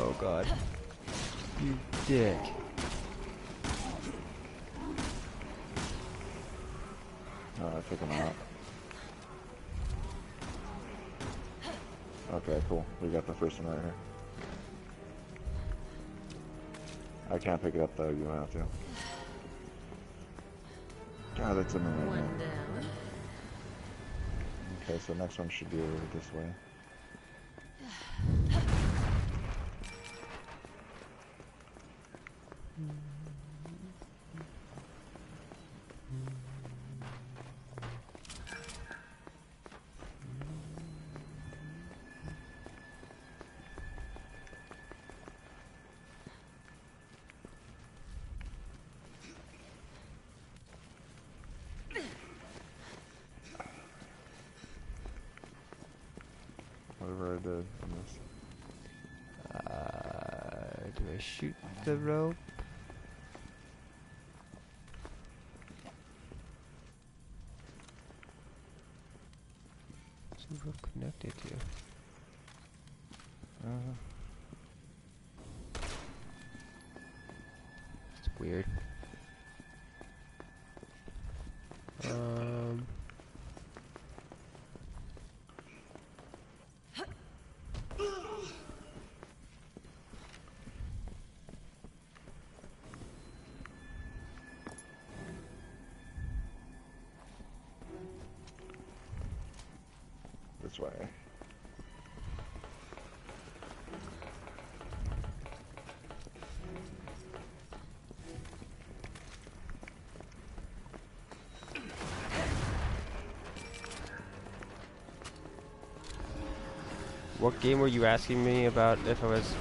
Oh god. You dick. I took him out. Okay, cool. We got the first one right here. I can't pick it up though, you have to. God, that's annoying. One down. Okay, so next one should be over this way. Whatever I did on this. Do I shoot the rope? We're connected to. It's weird. This way. What game were you asking me about if I was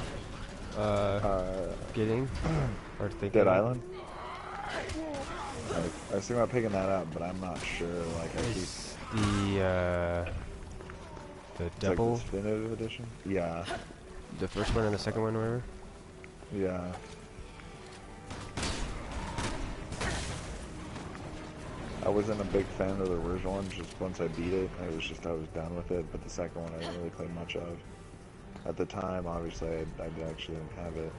getting or thinking? Dead Island? I was thinking about picking that up, but I'm not sure. Like, I keep... Is the double? Like the definitive edition? Yeah. The first one and the second one, or whatever? Yeah. I wasn't a big fan of the original one, just once I beat it, I was done with it, but the second one I didn't really play much of. At the time, obviously, I actually didn't have it.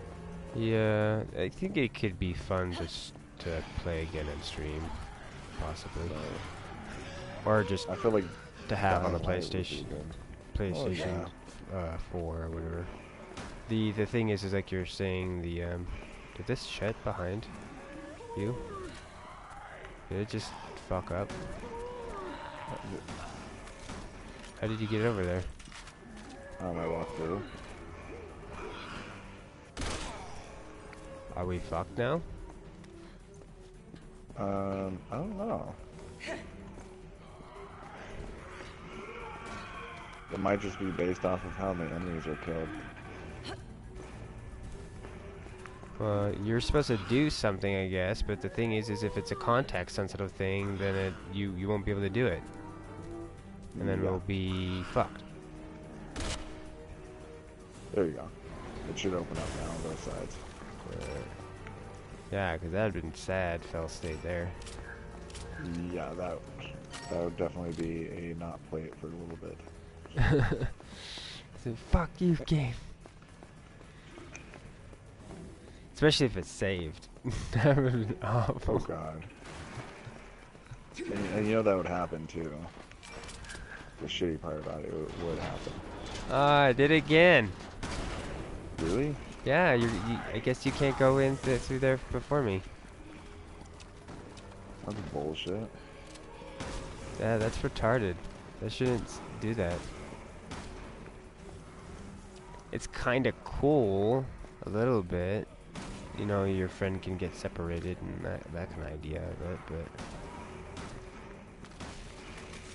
Yeah, I think it could be fun just to play again on stream, possibly. Or just I feel like to have on the Dying Light would be PlayStation, good. PlayStation 4 or whatever. The thing is like you're saying, did this shed behind you? Did it just fuck up? How did you get over there? I walked through. Are we fucked now? I don't know. It might just be based off of how the enemies are killed. Well, you're supposed to do something, I guess, but the thing is if it's a context-sensitive thing, then you won't be able to do it, and then we'll be fucked. There you go. It should open up now on both sides. Yeah, because that'd been sad if Fell stayed there. Yeah, that would definitely be a not play it for a little bit. So, fuck you, game. Especially if it's saved. That would be awful. Oh god. And you know that would happen too. The shitty part about it would happen. Ah, I did it again. Really? Yeah, I guess you can't go in through there before me. That's bullshit. Yeah, that's retarded. That shouldn't do that. It's kind of cool, a little bit. You know, your friend can get separated and that kind of idea of it, but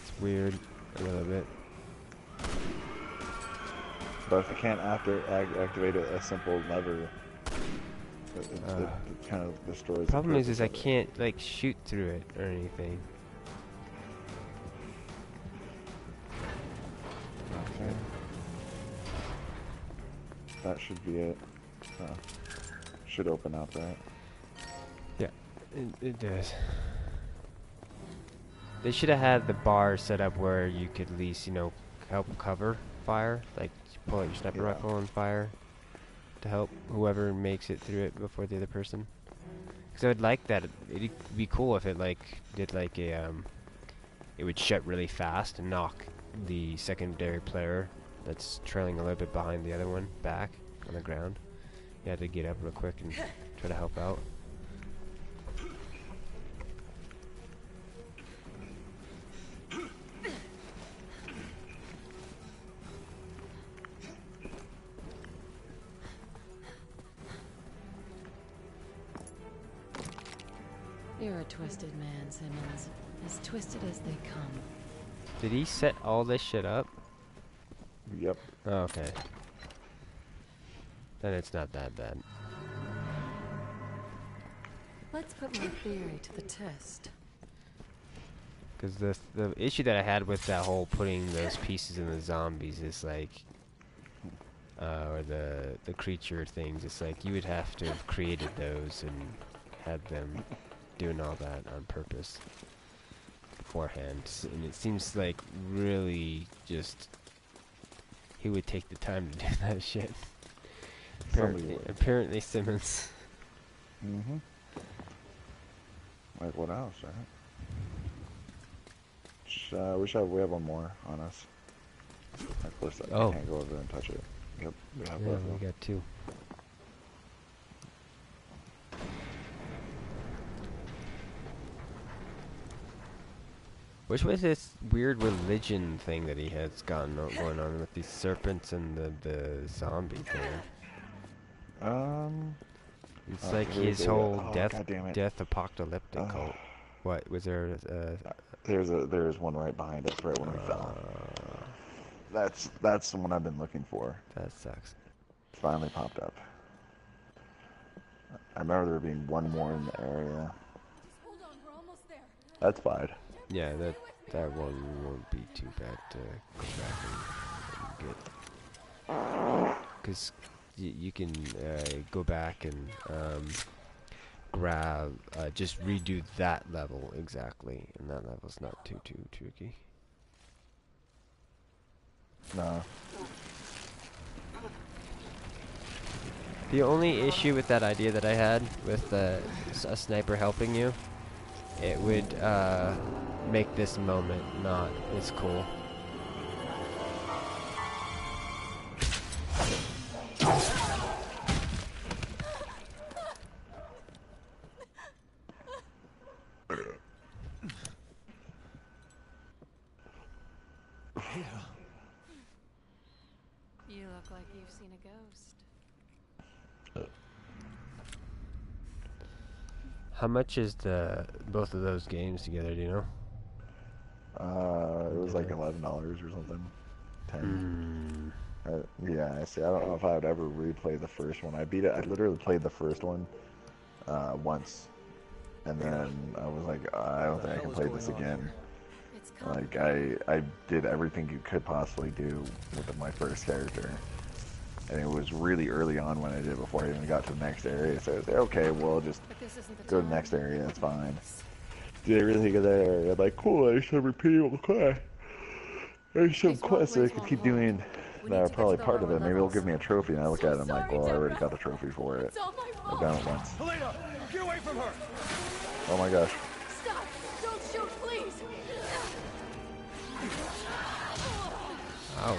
it's weird a little bit. But if I can't activate a simple lever, it kind of destroys. Problem is I can't like shoot through it or anything. Okay. That should be it. Should open up, right? Yeah, it does. They should have had the bar set up where you could at least, you know, help cover fire. Like, you pull out your sniper rifle and fire to help whoever makes it through it before the other person. Because I would like that. It'd be cool if it, like, did, like, a, it would shut really fast and knock the secondary player that's trailing a little bit behind the other one back on the ground. You had to get up real quick and try to help out. You're a twisted man, Simmons. As twisted as they come. Did he set all this shit up? Yep. Oh, okay. Then it's not that bad. Let's put my theory to the test. Because the issue that I had with that whole putting those pieces in the zombies is like, or the creature things, it's like you would have to have created those and had them doing all that on purpose. beforehand, and it seems like really just he would take the time to do that shit. Apparently Simmons. Mm-hmm. Like what else, right? We have one more on us. Of course, I can't go over there and touch it. Yep, we have both of them. We got 2. Which was this weird religion thing that he has going on with these serpents and the zombie thing? It's like his whole death apocalyptic cult. What was there? There's one right behind us, right when we fell. That's the one I've been looking for. That sucks. Finally popped up. I remember there being one more in the area. Hold on, we're almost there. That's fine. Yeah, that one won't be too bad to go back and get. Because you can go back and grab, just redo that level exactly, and that level's not too tricky. No. The only issue with that idea that I had with a sniper helping you, it would make this moment not as cool. You look like you've seen a ghost. How much is both of those games together, do you know? It was like $11 or something. 10. Yeah, I see. I don't know if I would ever replay the first one. I beat it. I literally played the first one once, and then I was like, I don't think I can play this again. Like I did everything you could possibly do with my first character, and it was really early on when I did it before I even got to the next area. So I was like, okay, well, just go to the next area. That's fine. Did everything in that area. I'm like, cool. I just have repeatable quests. There's some quests that I could keep doing that are probably part of it. Maybe they'll give me a trophy, and I look at it and I'm like, well, I already got the trophy for it. I've done it once. Helena, get away from her! Oh my gosh. Stop! Don't shoot, please! Ow.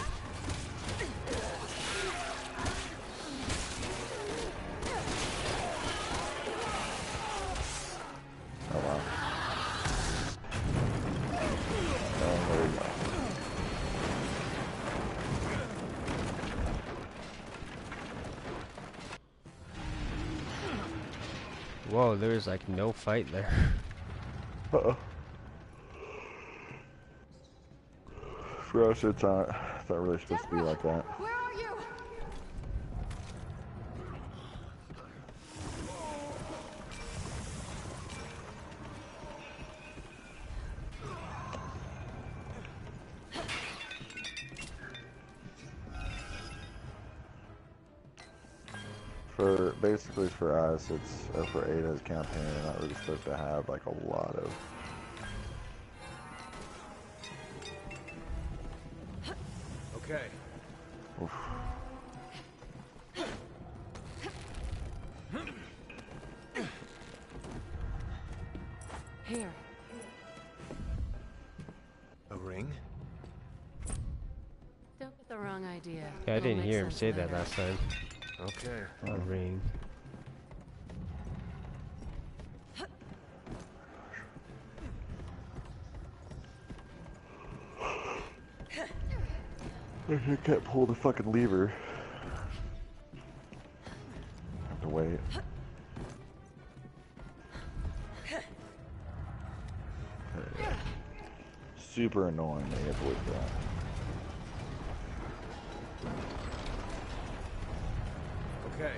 Oh wow. Oh, there we go. Whoa, there's like no fight there. Uh-oh. For us, it's not really supposed to be like that. Where are you? Basically for us, it's for Ada's campaign. We're not really supposed to have like a lot of. Okay. Oof. Here. A ring? Don't get the wrong idea. Yeah, I It'll didn't make hear him sense say that later. last time. Okay. A ring. I can't pull the fucking lever. Have to wait. Super annoying that you have to wait for that. Okay.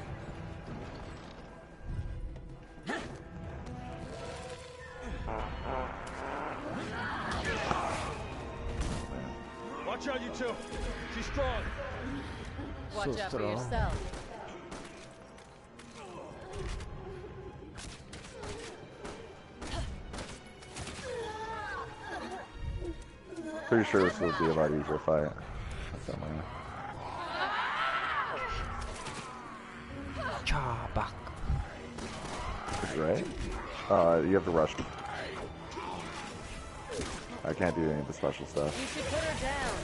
Watch out, you two. She's strong. Watch out for yourself. Pretty sure this will be a lot easier fight. Chabak. Right? You have to rush. I can't do any of the special stuff. You should put her down.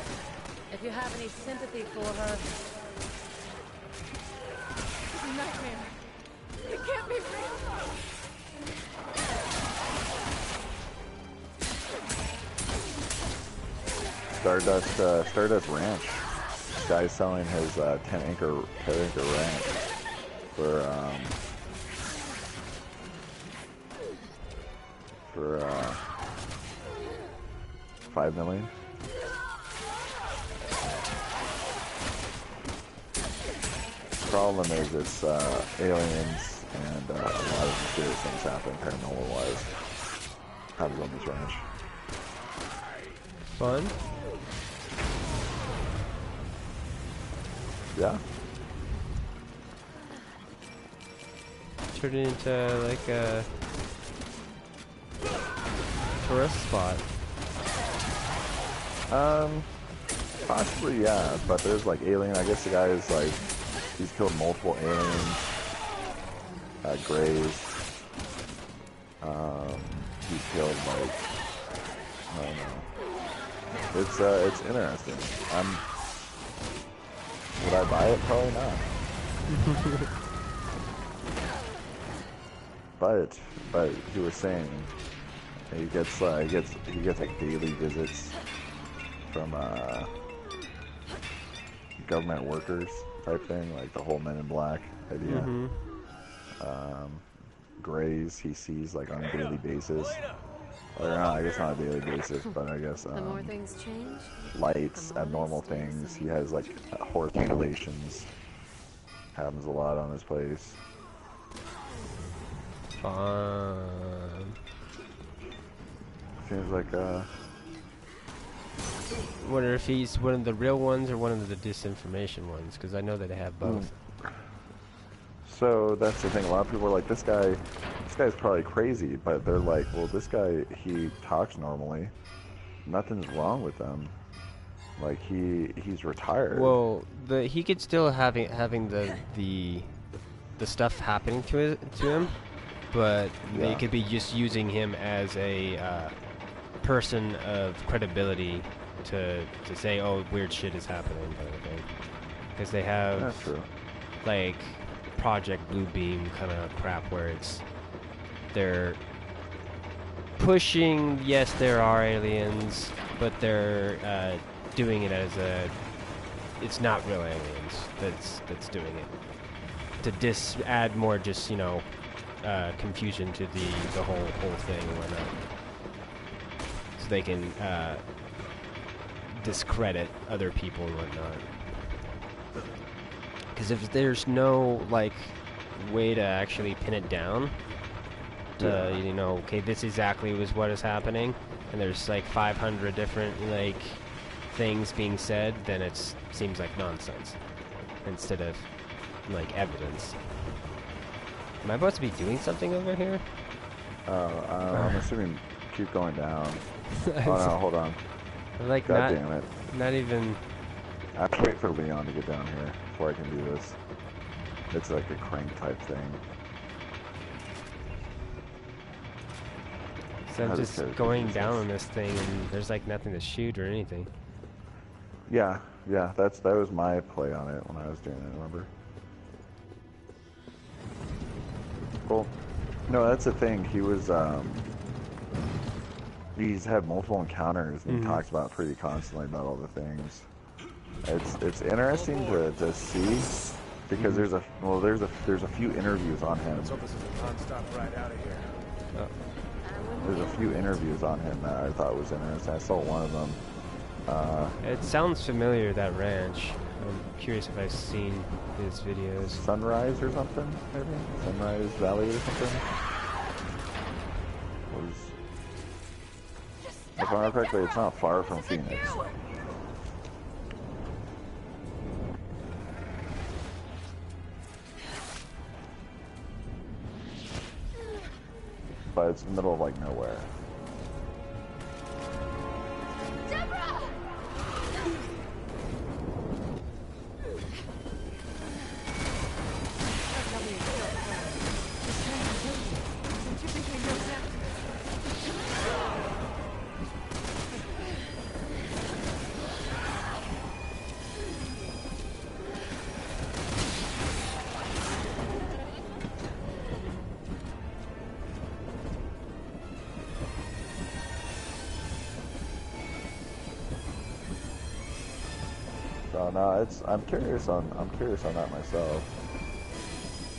If you have any sympathy for her. It's a nightmare. It can't be real. Stardust Ranch. This guy's selling his 10 acre ranch for 5 million. Problem is it's aliens and a lot of mysterious things happen paranormal wise. Happens on this ranch. Fun? Yeah. Turned it into like a tourist spot. Possibly, yeah, but there's like alien, I guess the guy is like, he's killed multiple aliens, Greys, he's killed like, I don't know, it's interesting. Would I buy it? Probably not. but he was saying, he gets like daily visits from government workers type thing, like the whole Men in Black idea. Greys he sees like on a daily basis, or no, I guess not a daily basis, but I guess The more things change, lights, abnormal things. He has like horse mutilations. Happens a lot on his place. Fun. Seems like Wonder if he's one of the real ones or one of the disinformation ones, because I know that they have both. So that's the thing. A lot of people are like, this guy's probably crazy, but they're like, well, this guy, he talks normally. Nothing's wrong with him. Like he's retired. Well, he could still having the stuff happening to him, but they could be just using him as a person of credibility to say, oh, weird shit is happening, kind of thing. Because they have That's true. like Project Bluebeam kind of crap where they're pushing, yes, there are aliens, but they're doing it as it's not real aliens that's doing it. To add more just, confusion to the whole thing and whatnot. So they can discredit other people and whatnot. Because if there's no way to actually pin it down to okay, this exactly was what is happening, and there's 500 different things being said, then it seems like nonsense instead of evidence. Am I supposed to be doing something over here? I'm assuming keep going down. Oh no, hold on. God damn it. Not even. I have to wait for Leon to get down here before I can do this. It's like a crank type thing. So I'm just going down on this thing and there's nothing to shoot or anything. Yeah, that was my play on it when I was doing it, remember? Well, no, that's the thing. He was, he's had multiple encounters and he talks about pretty constantly about all the things. It's interesting to see because there's a few interviews on him. Let's hope this is a non-stop ride out of here. There's a few interviews on him that I thought was interesting. I saw one of them. It sounds familiar, that ranch. I'm curious if I've seen his videos. Sunrise or something, maybe? Sunrise Valley or something? If I remember correctly, it's not far from Phoenix. But it's in the middle of nowhere. Deborah! So no, it's I'm curious on that myself.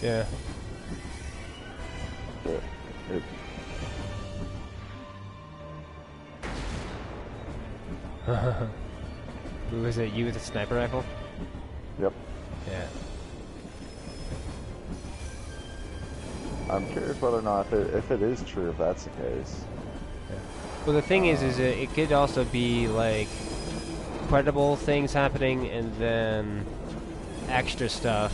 Yeah. It Who was it? You with a sniper rifle? Yep. Yeah. I'm curious whether or not if it is true, if that's the case. Yeah. Well, the thing is it could also be like credible things happening and then extra stuff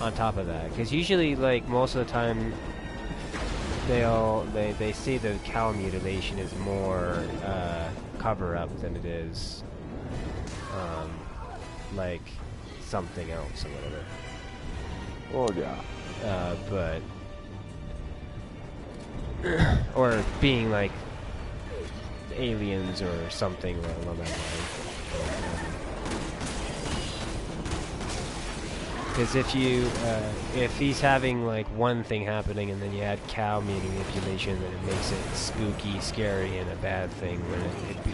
on top of that. Because usually, like most of the time, they say the cow mutilation is more cover up than it is like something else or whatever. Well, yeah. But or being like aliens or something along that line. Because if he's having like one thing happening and then you add cow manipulation, then it makes it spooky, scary, and a bad thing when it could be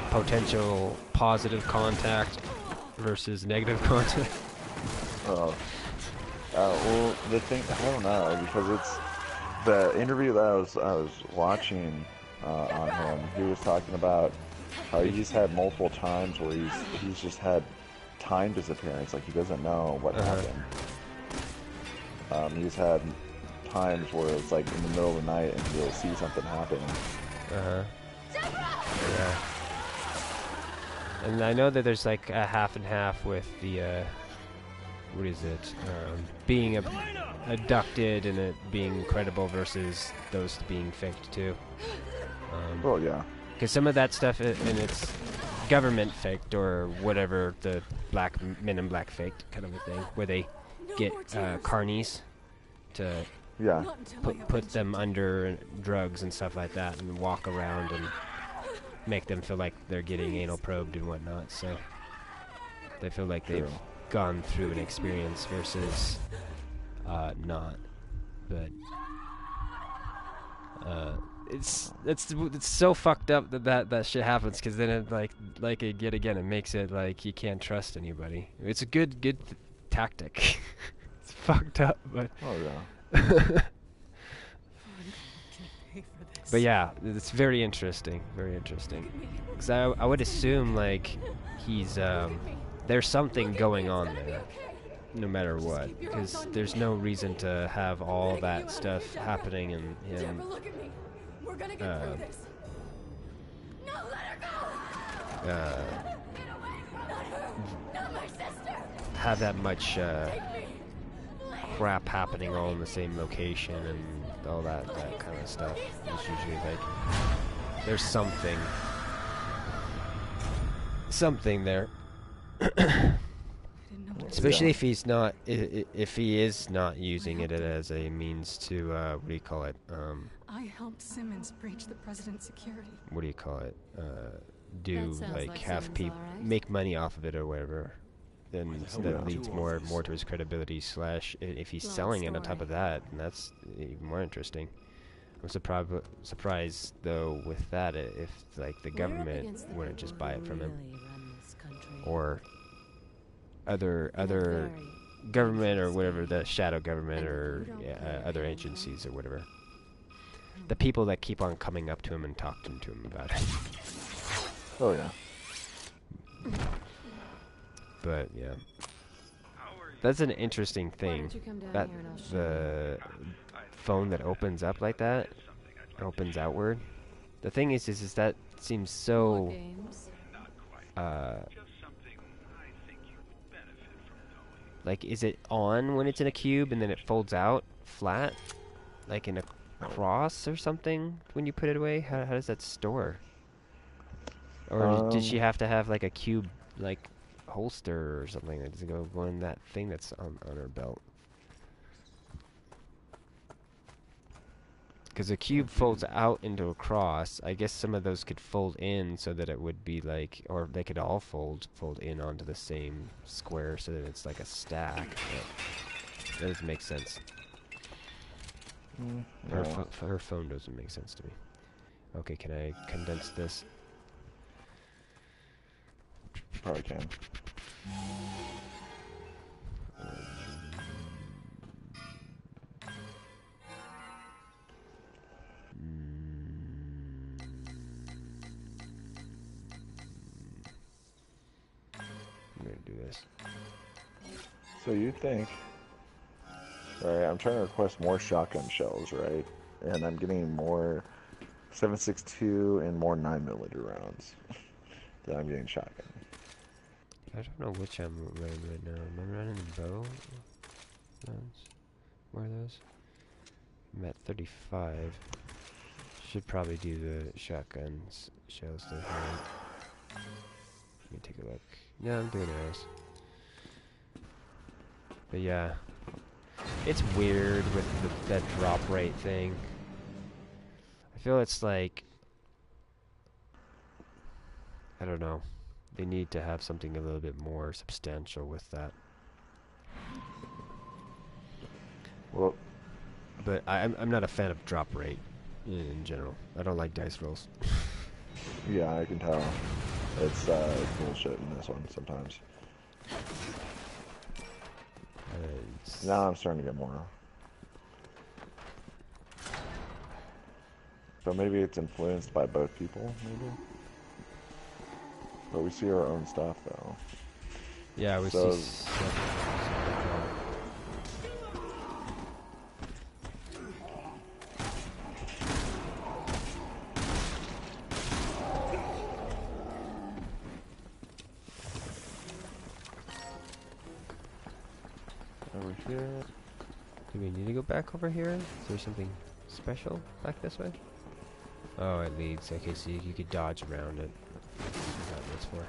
potential positive contact versus negative contact. Well, the thing, I don't know, because it's the interview that I was watching on him. He was talking about how he's had multiple times where he's just had time disappearance, like he doesn't know what happened. He's had times where it's like in the middle of the night and he'll see something happen. Yeah. And I know that there's like a half and half with the what is it? Being abducted and it being credible versus those being faked too. Well, yeah. Because some of that stuff, and it's government faked or whatever, the Men in Black faked kind of a thing, where they get carnies to put them under drugs and stuff like that and walk around and make them feel like they're getting anal probed and whatnot, so they feel like they've gone through an experience versus not. But it's so fucked up that shit happens, because then it like yet again it makes it like you can't trust anybody. It's a good tactic. It's fucked up, but but yeah, it's very interesting, because I would assume like he's there's something going on there, no matter what, because there's no reason to have all that stuff happening and him have that much crap happening all in the same location and all that kind of stuff. It's usually like there's something there. Especially if he's not, if he is not using it as a means to, what do you call it? I helped Simmons breach the president's security. What do you call it? Do like have people make money off of it or whatever. Then that leads more to his credibility. Slash, if he's selling it on top of that, and that's even more interesting. I'm surprised though with that if like the government wouldn't just buy it from him, or other government or whatever, the shadow government or other agencies or whatever. The people that keep on coming up to him and talking to him about it. Oh yeah. But yeah, that's an interesting thing. That the phone that opens up like that, opens outward. The thing is that seems so. Like, is it on when it's in a cube and then it folds out flat, like in a cross or something when you put it away? How does that store? Or did she have to have like a cube like holster or something that doesn't go in that thing that's on her belt? Because a cube folds out into a cross. I guess some of those could fold in so that it would be like, or they could all fold in onto the same square so that it's like a stack. That doesn't make sense. Her phone doesn't make sense to me. Okay, can I condense this? Probably can. I'm gonna do this. So you think, right, I'm trying to request more shotgun shells, right? And I'm getting more 7.62 and more 9mm rounds than I'm getting shotgun. I don't know which I'm running right now. Am I running the bow rounds? Where are those? I'm at 35. Should probably do the shotguns shells to hand. Let me take a look. Yeah, I'm doing arrows. But yeah, it's weird with that drop rate thing. I feel it's like, I don't know. They need to have something a little bit more substantial with that. Well, But I'm not a fan of drop rate in general. I don't like dice rolls. yeah, I can tell. It's bullshit in this one sometimes. Now I'm starting to get more. So maybe it's influenced by both people, maybe? But we see our own stuff, though. Yeah, we So- see stuff. Over here. Do we need to go back over here? Is there something special back this way? Oh, it leads. Okay, so you could dodge around it. That's what that's for.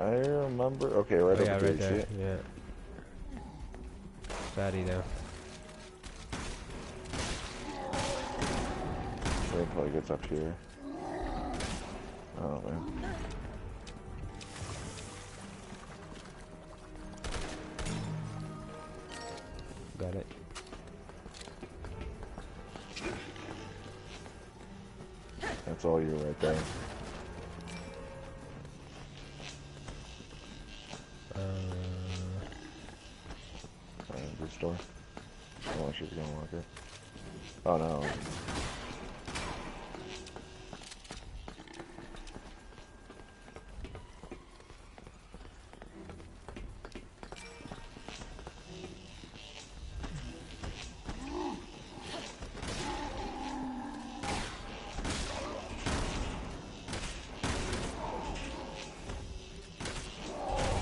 I remember. Okay, right Oh, over yeah, here. right You see there. it? Yeah. Fatty though. Wait until he gets up here. Oh man. Got it. That's all you right there. Good store. I'm not sure if you're gonna walk it. Oh no.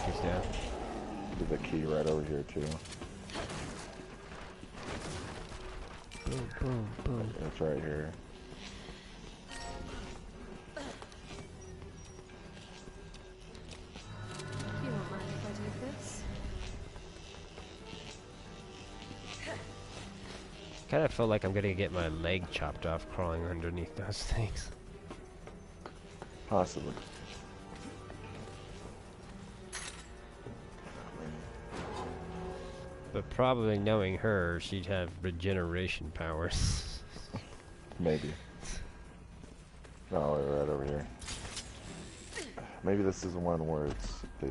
He's down. There's a key right over here too. Boom, boom, boom. It's right here. You won't mind if I take this? Kind of felt like I'm gonna get my leg chopped off crawling underneath those things. Possibly. But probably knowing her, she'd have regeneration powers. Maybe. Oh, right over here. Maybe this is one where it's they.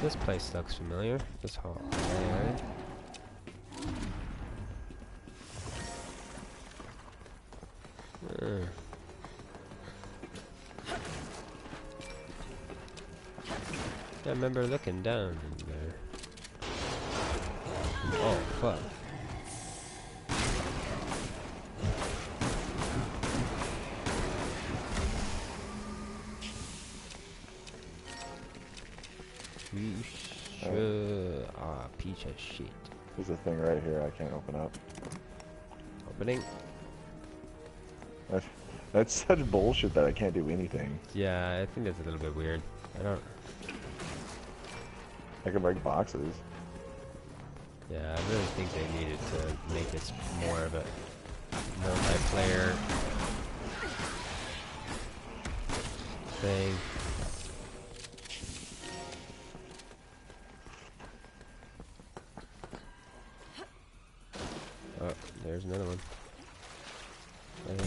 This place looks familiar. This hall. Right. I remember looking down in there. Oh, fuck. You piece of shit. There's a thing right here I can't open up. Opening? That's such bullshit that I can't do anything. Yeah, I think that's a little bit weird. I can break boxes. Yeah, I really think they needed to make this more of a multiplayer thing. Oh, there's another one. Hey.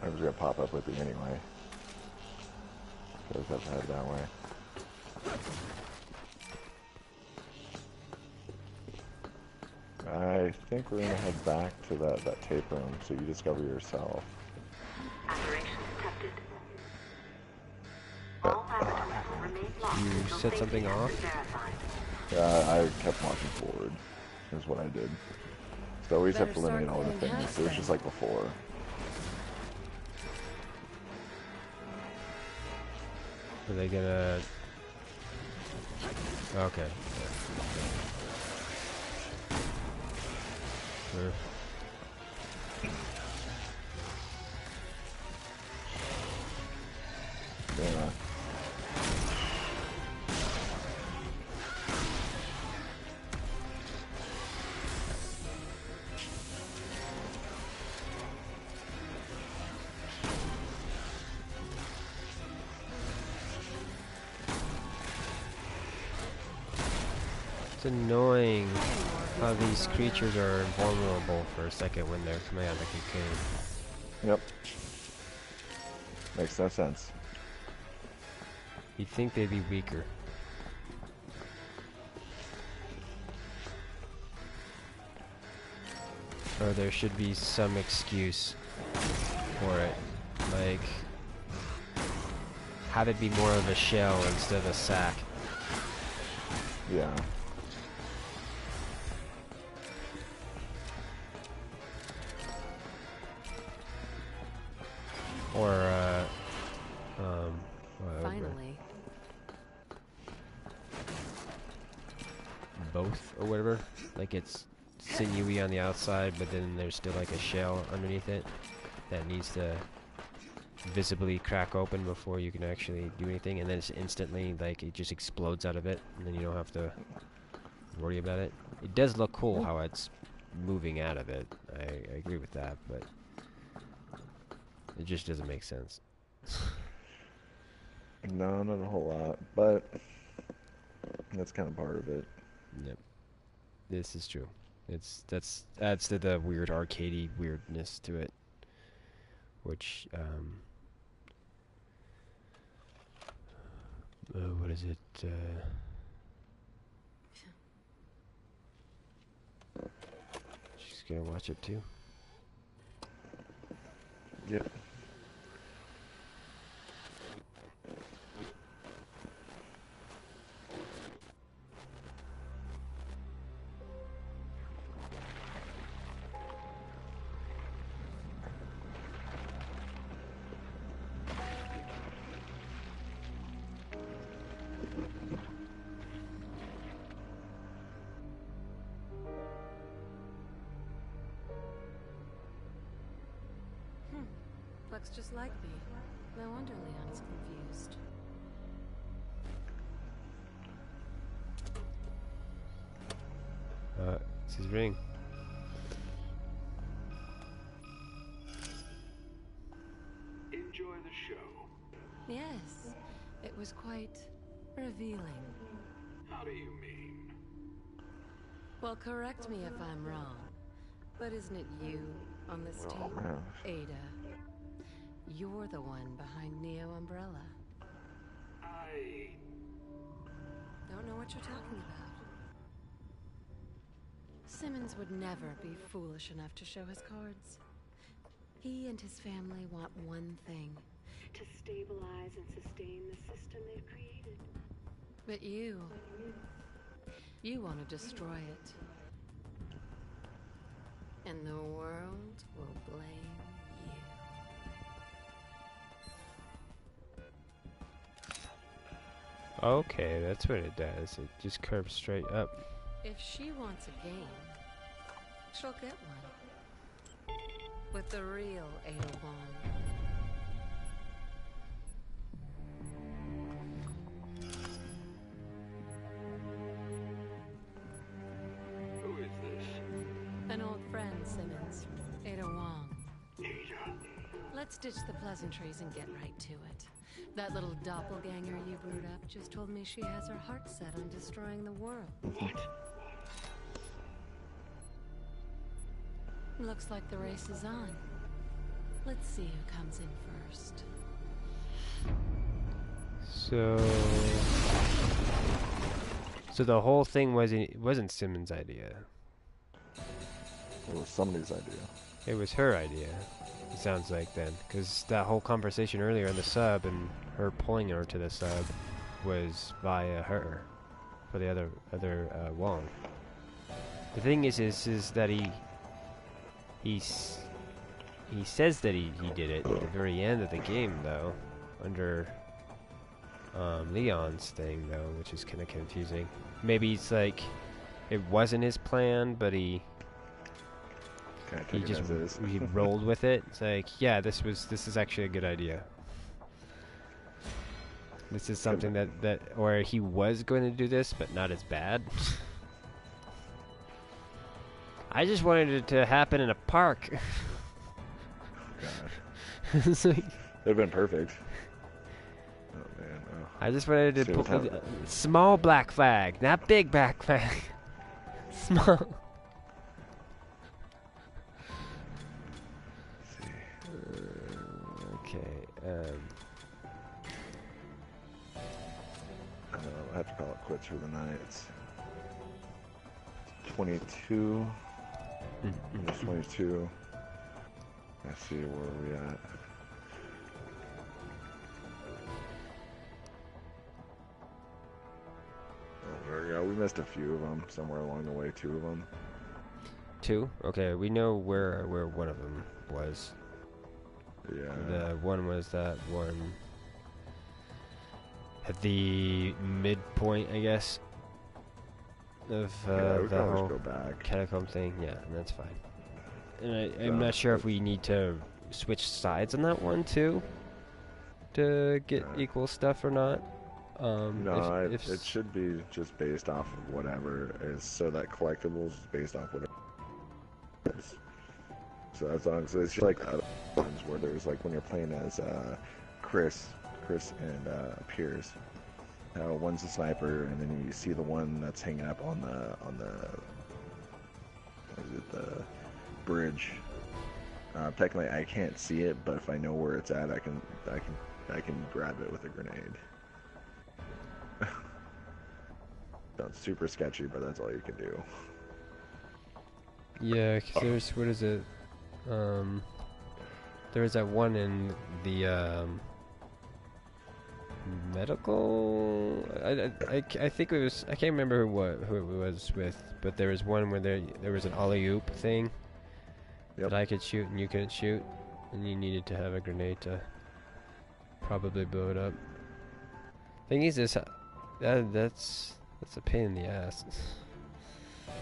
I was gonna pop up with you anyway. So I just have to head that way. I think we're gonna head back to that tape room so you discover yourself. Operation detected. All laboratories will remain locked You until set something safety has off? been verified. I kept walking forward, is what I did. So we just have to Better eliminate start all the cleaning things. house It was then. just like before. Are they gonna... Okay. Sure. Yeah. It's annoying how these creatures are vulnerable for a second when they're coming out of the cocoon. Yep. Makes no sense. You'd think they'd be weaker. Or there should be some excuse for it. Like, have it be more of a shell instead of a sack. Yeah. Or, whatever. Finally. Both, or whatever. Like, it's sinewy on the outside, but then there's still like a shell underneath it that needs to visibly crack open before you can actually do anything, and then it's instantly, like, it just explodes out of it, and then you don't have to worry about it. It does look cool how it's moving out of it. I agree with that, but it just doesn't make sense. No, not a whole lot, but that's kind of part of it. Yep. This is true. That's adds to the weird arcadey weirdness to it, which what is it? She's gonna watch it too. Yep. Looks just like me. No wonder Leon is confused. It's his ring. Enjoy the show. Yes, it was quite revealing. How do you mean? Well, correct me if I'm wrong, but isn't it you on this tape, man. Ada? You're the one behind Neo Umbrella. I... Don't know what you're talking about. Simmons would never be foolish enough to show his cards. He and his family want one thing: To stabilize and sustain the system they've created. but you want to destroy it. And the world will blame you. Okay, that's what it does. It just curves straight up. If she wants a game, she'll get one. With the real Ada Wong. Who is this? A Let's ditch the pleasantries and get right to it. That little doppelganger you brewed up just told me she has her heart set on destroying the world. Looks like the race is on. Let's see who comes in first. So the whole thing wasn't Simmons' idea. It was somebody's idea. It was her idea. It sounds like then, because that whole conversation earlier in the sub and her pulling her to the sub was via her for the other Wong. The thing is that he says that he did it at the very end of the game though, under Leon's thing though, which is kind of confusing. Maybe it's like it wasn't his plan, but he rolled with it. It's like, yeah, this is actually a good idea. This is something that or he was going to do this, but not as bad. I just wanted it to happen in a park. It's like, it'd been perfect. Oh man, oh. I just wanted to put a small black flag, not big black flag. Small. Okay. I have to call it quits for the night. It's 22. It's 22. Let's see, where are we at? Oh, there we go. We missed a few of them somewhere along the way. 2 of them. 2? Okay, we know where one of them was. Yeah. The one was that one at the midpoint, I guess, of the whole catacomb thing. Yeah, and that's fine. And I'm not sure if we need to switch sides on that one too to get equal stuff or not. No, it should be just based off of whatever is, so that collectibles is based off whatever is. So that's long. So it's just like other ones where there's like when you're playing as Chris and Piers. One's a sniper, and then you see the one that's hanging up on the bridge. Technically, I can't see it, but if I know where it's at, I can grab it with a grenade. Sounds super sketchy, but that's all you can do. Yeah, 'cause there's, what is it? There was that one in the medical. I think it was. I can't remember who it was with, but there was one where there was an alley-oop thing that I could shoot and you couldn't shoot, and you needed to have a grenade to probably blow it up. Thing is, that's a pain in the ass.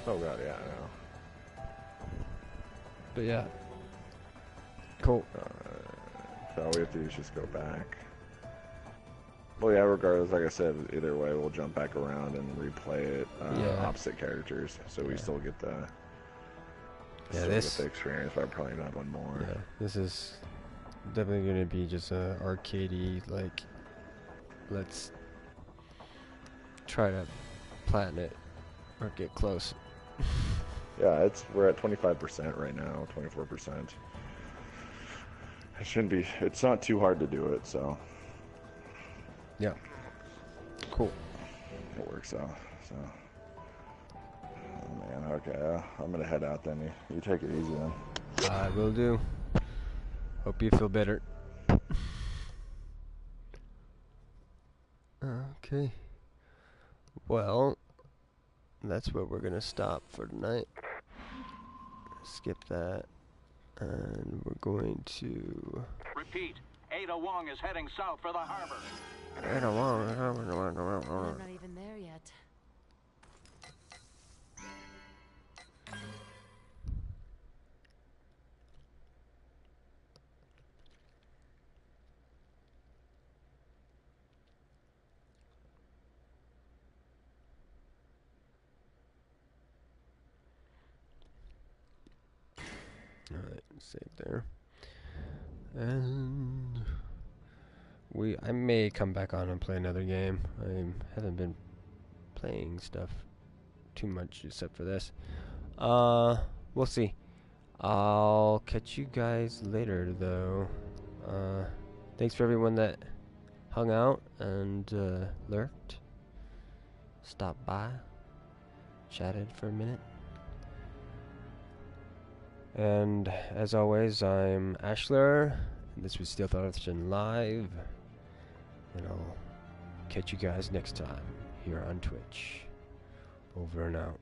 Oh god, yeah, I know. But yeah, cool. So all we have to do is just go back. Well, yeah, regardless, like I said, either way, we'll jump back around and replay it opposite characters, so we still get the experience, but probably not one more. Yeah, this is definitely going to be just a arcadey, like, let's try to platinum it or get close. Yeah, we're at 25% right now, 24%. It shouldn't be. It's not too hard to do it, so. Yeah. Cool. It works out. So. Oh man. Okay. I'm gonna head out then. You take it easy then. I will do. Hope you feel better. Okay. Well, that's where we're gonna stop for tonight. Skip that, and we're going to. Repeat. Ada Wong is heading south for the harbor. Ada Wong. I'm not even there yet. Alright, save there. And I may come back on and play another game. I haven't been playing stuff too much except for this. We'll see. I'll catch you guys later though. Thanks for everyone that hung out and lurked, stopped by, chatted for a minute. And as always, I'm ASHLER, and this was Stealth Artisan Live, and I'll catch you guys next time here on Twitch. Over and out.